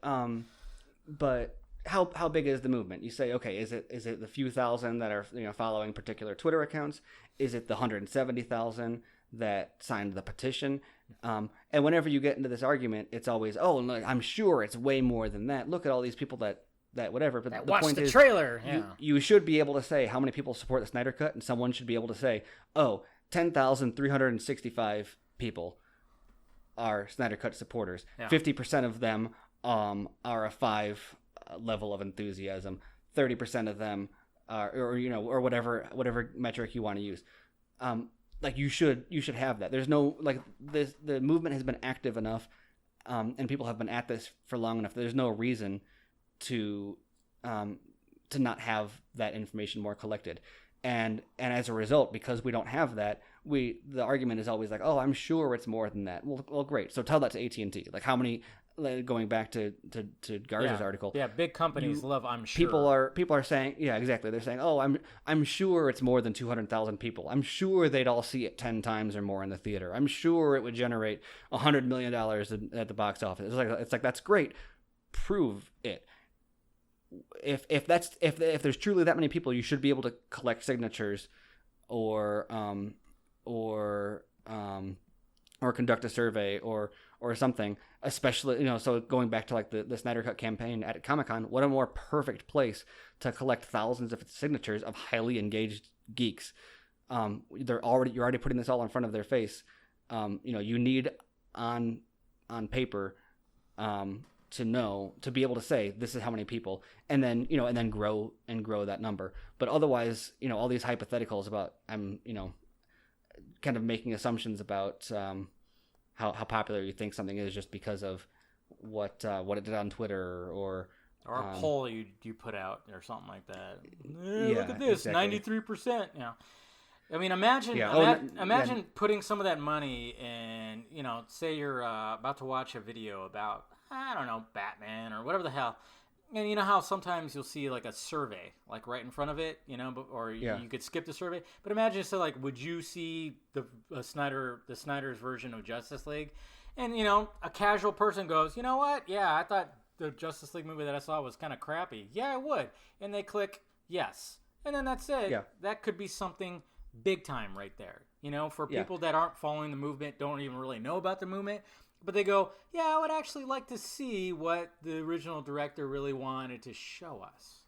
how big is the movement? You say, okay, is it the few thousand that are following particular Twitter accounts? Is it the 170,000 that signed the petition? And whenever you get into this argument, it's always, oh, look, I'm sure it's way more than that. Look at all these people that whatever. But the point is, trailer. Yeah. You should be able to say how many people support the Snyder Cut, and someone should be able to say, oh, 10,365 people are Snyder Cut supporters. Yeah. 50% of them are a 5 level of enthusiasm. 30% of them are, or whatever metric you want to use. Like you should have that. There's no the movement has been active enough, and people have been at this for long enough. There's no reason to not have that information more collected, and as a result, because we don't have that, the argument is always like, oh, I'm sure it's more than that. Well, great. So tell that to AT&T. Like how many? Going back to Garza's article. Yeah, big companies love, I'm sure. People are saying, yeah, exactly. They're saying, oh, I'm sure it's more than 200,000 people. I'm sure they'd all see it 10 times or more in the theater. I'm sure it would generate $100 million at the box office. It's like that's great. Prove it. If there's truly that many people, you should be able to collect signatures or conduct a survey or something, especially, so going back to like the Snyder Cut campaign at Comic-Con, what a more perfect place to collect thousands of signatures of highly engaged geeks. You're already putting this all in front of their face. You need on paper to be able to say this is how many people, and then grow that number. But otherwise, all these hypotheticals about kind of making assumptions about how popular you think something is just because of what it did on Twitter or a poll you put out or something like that. Look at this, exactly. 93%. I mean, imagine putting some of that money in. Say you're about to watch a video about, I don't know, Batman or whatever the hell. And you know how sometimes you'll see like a survey like right in front of it, or you could skip the survey. But imagine, so like, would you see the Snyder's version of Justice League? And a casual person goes, you know what? Yeah, I thought the Justice League movie that I saw was kind of crappy. Yeah, I would. And they click yes, and then that's it. Yeah. That could be something big time right there. For people that aren't following the movement, don't even really know about the movement. But they go, yeah, I would actually like to see what the original director really wanted to show us.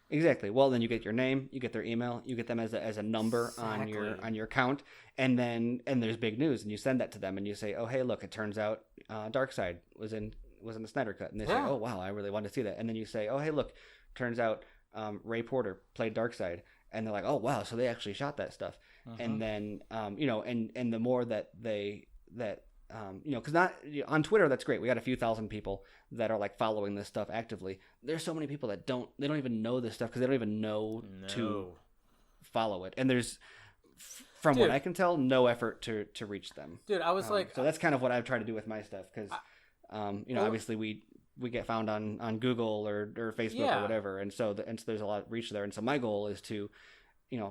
Exactly. Well, then you get your name, you get their email, you get them as a number on your account, and there's big news, and you send that to them, and you say, oh, hey, look, it turns out Darkseid was in the Snyder Cut, and they say, oh, wow, I really want to see that, and then you say, oh, hey, look, turns out Ray Porter played Darkseid, and they're like, oh, wow, so they actually shot that stuff, and then and the more that because not on Twitter, that's great. We got a few thousand people that are like following this stuff actively. There's so many people that don't even know this stuff because they don't even know to follow it. And there's, from what I can tell, no effort to reach them. Dude, I was so that's kind of what I've tried to do with my stuff because, obviously we get found on Google or Facebook or whatever, and so there's a lot of reach there. And so my goal is to,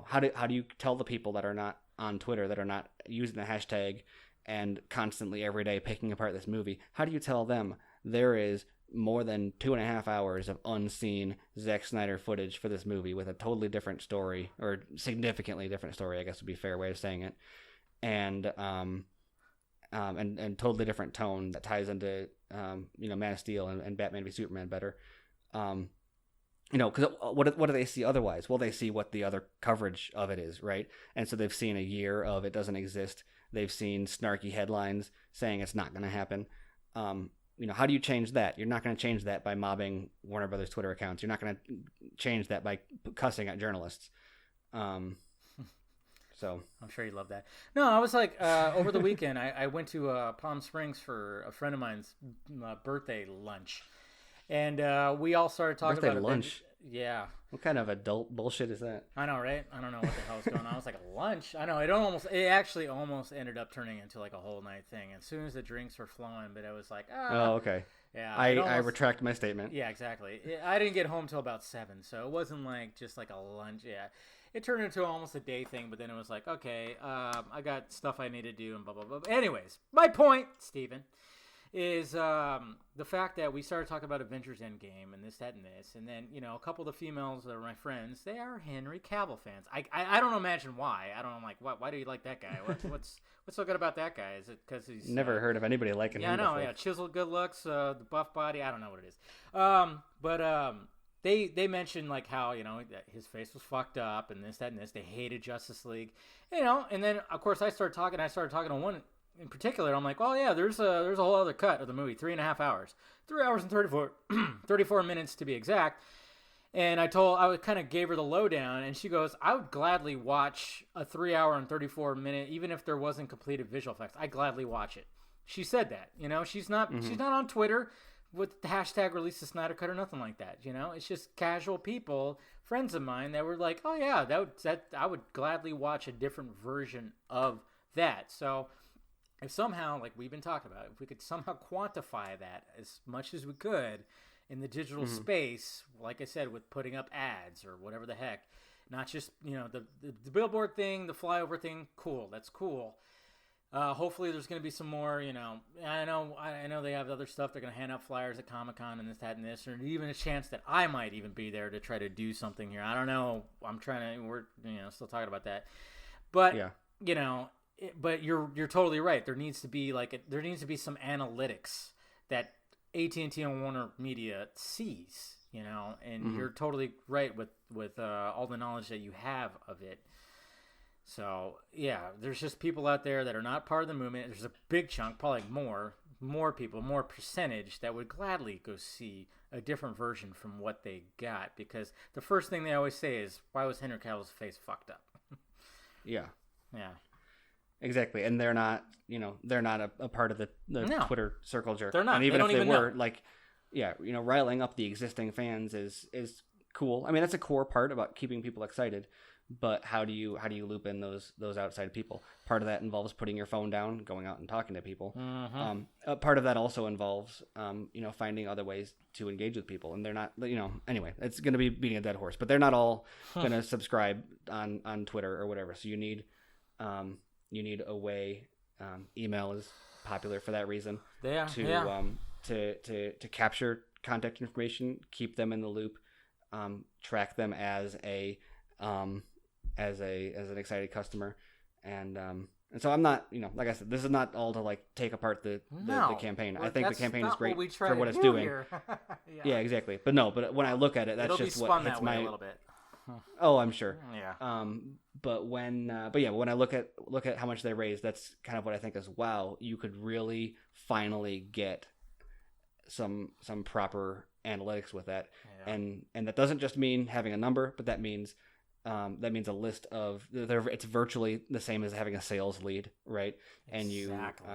how do you tell the people that are not on Twitter, that are not using the hashtag and constantly every day picking apart this movie, how do you tell them there is more than 2.5 hours of unseen Zack Snyder footage for this movie with a totally different story, or significantly different story, I guess would be a fair way of saying it, and totally different tone that ties into Man of Steel and Batman v Superman better. Because what do they see otherwise? Well, they see what the other coverage of it is, right? And so they've seen a year of it doesn't exist. They've seen snarky headlines saying it's not going to happen. How do you change that? You're not going to change that by mobbing Warner Brothers Twitter accounts. You're not going to change that by cussing at journalists. So I'm sure you love that. No, I was like, over the weekend, I went to Palm Springs for a friend of mine's birthday lunch. And we all started talking birthday about lunch. Yeah. What kind of adult bullshit is that? I know, right? I don't know what the hell's going on. I was like, a lunch? I know. It actually almost ended up turning into like a whole night thing. As soon as the drinks were flowing, but it was like, oh, okay. Yeah. I retract my statement. Yeah, exactly. I didn't get home till about 7, so it wasn't like just like a lunch. Yeah. It turned into almost a day thing, but then it was like, okay, I got stuff I need to do and blah, blah, blah. Anyways, my point, Steven, is the fact that we started talking about Avengers Endgame and this, that, and this. And then, a couple of the females that are my friends, they are Henry Cavill fans. I don't imagine why. I don't know, I'm like, why do you like that guy? What's so good about that guy? Is it because he's... Never heard of anybody liking him before. Yeah, chiseled good looks, the buff body. I don't know what it is. But they mentioned like how, his face was fucked up and this, that, and this. They hated Justice League. And then, of course, I started talking to one in particular. I'm like, well, yeah, there's a whole other cut of the movie, 3.5 hours, 3 hours and 34 minutes to be exact. And I kind of gave her the lowdown, and she goes, I would gladly watch a 3 hour and 34 minute, even if there wasn't completed visual effects. I'd gladly watch it. She said that, she's not on Twitter with the hashtag release the Snyder Cut or nothing like that. It's just casual people, friends of mine that were like, oh yeah, that I would gladly watch a different version of that. So if somehow, like we've been talking about, if we could somehow quantify that as much as we could in the digital space, like I said, with putting up ads or whatever the heck, not just, the billboard thing, the flyover thing, cool, that's cool. Hopefully there's going to be some more, I know they have other stuff. They're going to hand out flyers at Comic-Con and this, that, and this, or even a chance that I might even be there to try to do something here. I don't know. We're still talking about that. But, yeah. But you're totally right. There needs to be some analytics that AT&T and Warner Media sees, and you're totally right with all the knowledge that you have of it. So yeah, there's just people out there that are not part of the movement. There's a big chunk, probably more people, more percentage that would gladly go see a different version from what they got, because the first thing they always say is, why was Henry Cavill's face fucked up? Yeah. Yeah. Exactly, and they're not a part of the Twitter circle jerk. They're not. And even if they were, know. riling up the existing fans is cool. I mean, that's a core part about keeping people excited. But how do you loop in those outside people? Part of that involves putting your phone down, going out and talking to people. Part of that also involves, finding other ways to engage with people. And they're not, anyway, it's going to be beating a dead horse. But they're not all going to subscribe on Twitter or whatever. So you need a way. Email is popular for that reason. To capture contact information, keep them in the loop, track them as an excited customer, and so I'm not, like I said, this is not all to like take apart the campaign. I think the campaign is great for what it's doing. Yeah, exactly. But when I look at it, that's just what hits my. A little bit. Oh, I'm sure. Yeah. But when I look at how much they raised, that's kind of what I think is, wow, you could really finally get some proper analytics with that, and that doesn't just mean having a number, but that means a list of it's virtually the same as having a sales lead, right? And exactly.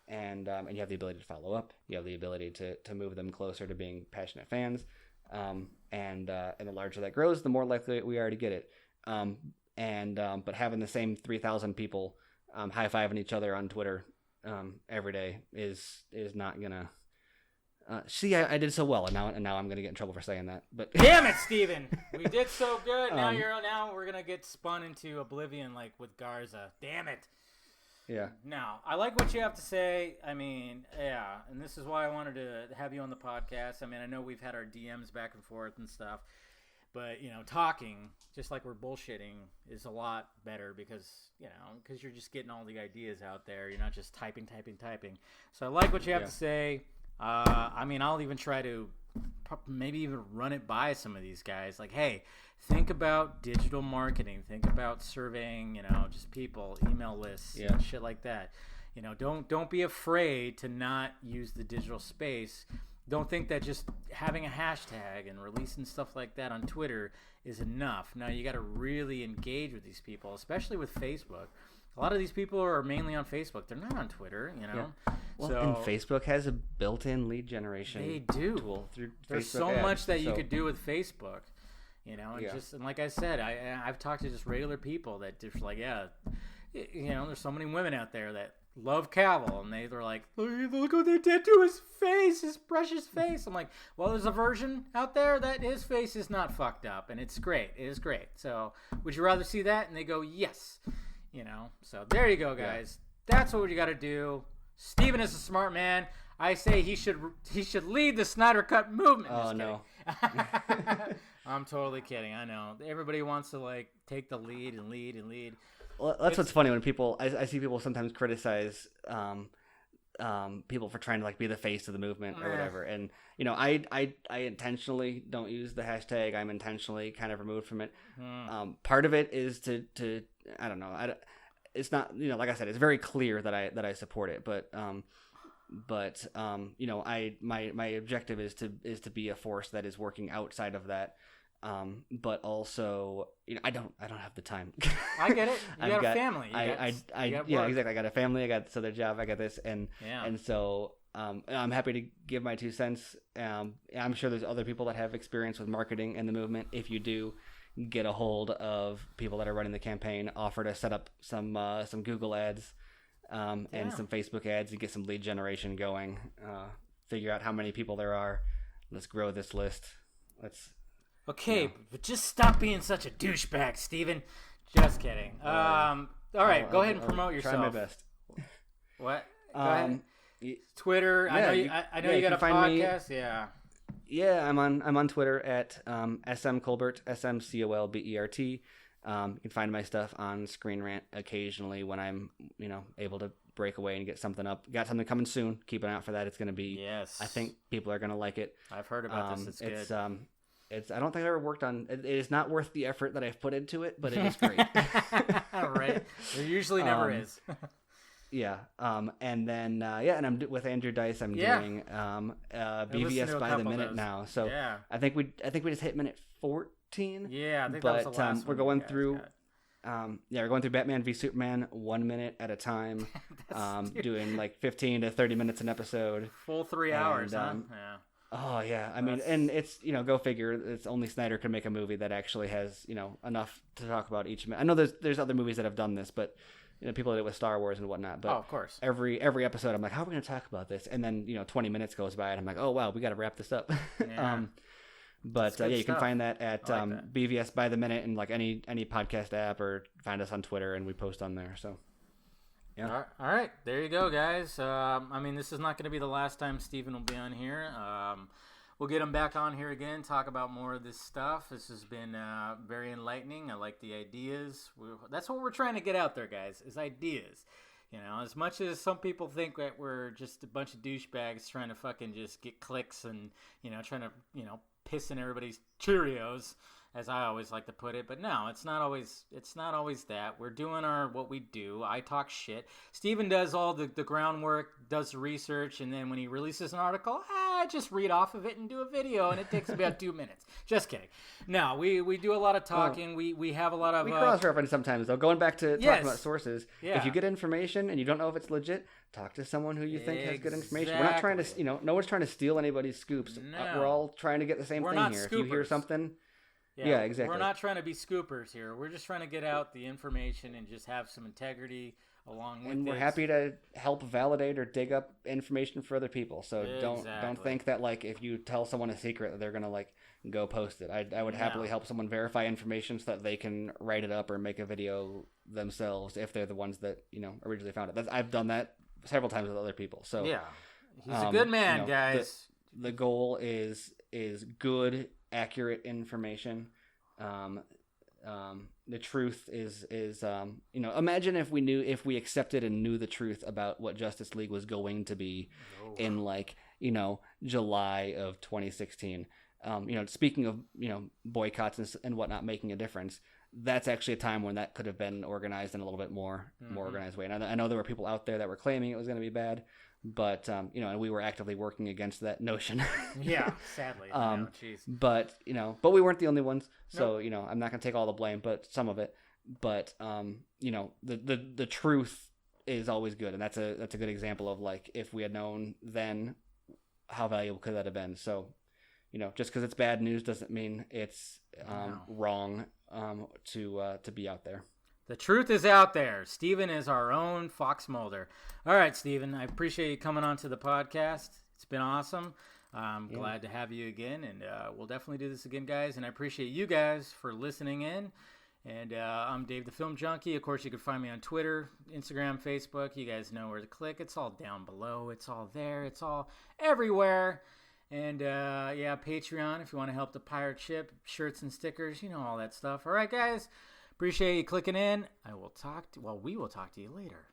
And you have the ability to follow up. You have the ability to move them closer to being passionate fans. And the larger that grows, the more likely we are to get it. But having the same 3,000 people high-fiving each other on Twitter every day is not gonna. See, I did so well, and now I'm gonna get in trouble for saying that. But damn it, Steven! We did so good. Now we're gonna get spun into oblivion like with Garza. Damn it! Yeah. Now, I like what you have to say. I mean, yeah, and this is why I wanted to have you on the podcast. I mean, I know we've had our DMs back and forth and stuff, but, talking, just like we're bullshitting, is a lot better because you're just getting all the ideas out there. You're not just typing. So I like what you have to say. I mean, I'll even try to maybe even run it by some of these guys. Like, hey, think about digital marketing. Think about surveying, just people, email lists, and shit like that. Don't be afraid to not use the digital space. Don't think that just having a hashtag and releasing stuff like that on Twitter is enough. No, you got to really engage with these people, especially with Facebook. A lot of these people are mainly on Facebook. They're not on Twitter, Yeah. Well, and Facebook has a built-in lead generation tool through There's Facebook so ads, much that you could do with Facebook, and Yeah. and like I said, I've talked to just regular people that just like, there's so many women out there that love Cavill, and they're like, look what they did to his face, his precious face. I'm like, well, there's a version out there that his face is not fucked up, and it's great. It is great. So would you rather see that? And they go, yes. So there you go, guys. That's what you got to do. Steven is a smart man. I say he should lead the Snyder Cut movement. Oh, no. I'm totally kidding. I know. Everybody wants to, take the lead and lead. Well, that's what's funny when people I see people sometimes criticize people for trying to be the face of the movement or whatever, and I intentionally don't use the hashtag. I'm intentionally kind of removed from it. Part of it is to I don't know. It's not, like I said, it's very clear that I support it, but my objective is to be a force that is working outside of that. But also, I don't have the time. I get it. You got a family. Exactly. I got a family. I got this other job. I got this, and so I'm happy to give my 2 cents. I'm sure there's other people that have experience with marketing and the movement. If you do, get a hold of people that are running the campaign. Offer to set up some Google ads, and some Facebook ads to get some lead generation going. Figure out how many people there are. Let's grow this list. Okay, but just stop being such a douchebag, Steven. Just kidding. All right, go ahead and promote yourself. Try my best. What? Go ahead. Twitter. I know you got a podcast. Yeah, I'm on Twitter at smcolbert, smcolbert. You can find my stuff on Screen Rant occasionally when I'm able to break away and get something up. Got something coming soon. Keep an eye out for that. It's going to be. Yes. I think people are going to like it. I've heard about this. It's good. I don't think I've ever worked on it. It is not worth the effort that I've put into it, but it is great. Right. There usually never is. Yeah. And then and I'm with Andrew Dice. I'm doing BVS by the minute now. So I think we just hit minute 14. Yeah, I think that was the last we're going through. We're going through Batman v Superman 1 minute at a time. Doing 15 to 30 minutes an episode. Full 3 hours. Huh? Yeah. Oh yeah, I mean, and it's go figure. It's only Snyder could make a movie that actually has enough to talk about each. I know there's other movies that have done this, but people did it with Star Wars and whatnot. But of course, every episode, I'm like, how are we going to talk about this? And then 20 minutes goes by, and I'm like, oh wow, we got to wrap this up. Yeah. You can find that at BVS by the minute and any podcast app, or find us on Twitter, and we post on there. So. Yeah. All right. There you go, guys. I mean, this is not going to be the last time Steven will be on here. We'll get him back on here again, talk about more of this stuff. This has been very enlightening. I like the ideas. That's what we're trying to get out there, guys, is ideas. As much as some people think that we're just a bunch of douchebags trying to fucking just get clicks and, trying to, piss in everybody's Cheerios, as I always like to put it. But no, it's not always that. We're doing what we do. I talk shit. Steven does all the groundwork, does the research, and then when he releases an article, I just read off of it and do a video, and it takes about 2 minutes. Just kidding. No, we do a lot of talking. We have a lot of... We cross-reference sometimes, though. Going back to talking about sources, if you get information and you don't know if it's legit, talk to someone who you think has good information. We're not trying to, no one's trying to steal anybody's scoops. No. We're all trying to get the same thing here. Scoopers. If you hear something... Yeah, exactly. We're not trying to be scoopers here. We're just trying to get out the information and just have some integrity along with it. And we're happy to help validate or dig up information for other people. So don't think that if you tell someone a secret that they're gonna go post it. I would happily help someone verify information so that they can write it up or make a video themselves if they're the ones that originally found it. I've done that several times with other people. So yeah, he's a good man, you know, guys. The goal is good, accurate information. The truth is imagine if we accepted and knew the truth about what Justice League was going to be in July of 2016. Speaking of boycotts and whatnot making a difference, that's actually a time when that could have been organized in a little bit more organized way. And I know there were people out there that were claiming it was going to be bad, but and we were actively working against that notion. Yeah, sadly. But we weren't the only ones. So nope. I'm not going to take all the blame, but some of it. But the truth is always good, and that's a good example of like if we had known then, how valuable could that have been? So. Just because it's bad news doesn't mean it's wrong to be out there. The truth is out there. Steven is our own Fox Mulder. All right, Steven, I appreciate you coming on to the podcast. It's been awesome. I'm glad to have you again, and we'll definitely do this again, guys. And I appreciate you guys for listening in. And I'm Dave the Film Junkie. Of course, you can find me on Twitter, Instagram, Facebook. You guys know where to click. It's all down below. It's all there. It's all everywhere. And, Patreon, if you want to help the pirate ship, shirts and stickers, all that stuff. All right, guys, appreciate you clicking in. We will talk to you later.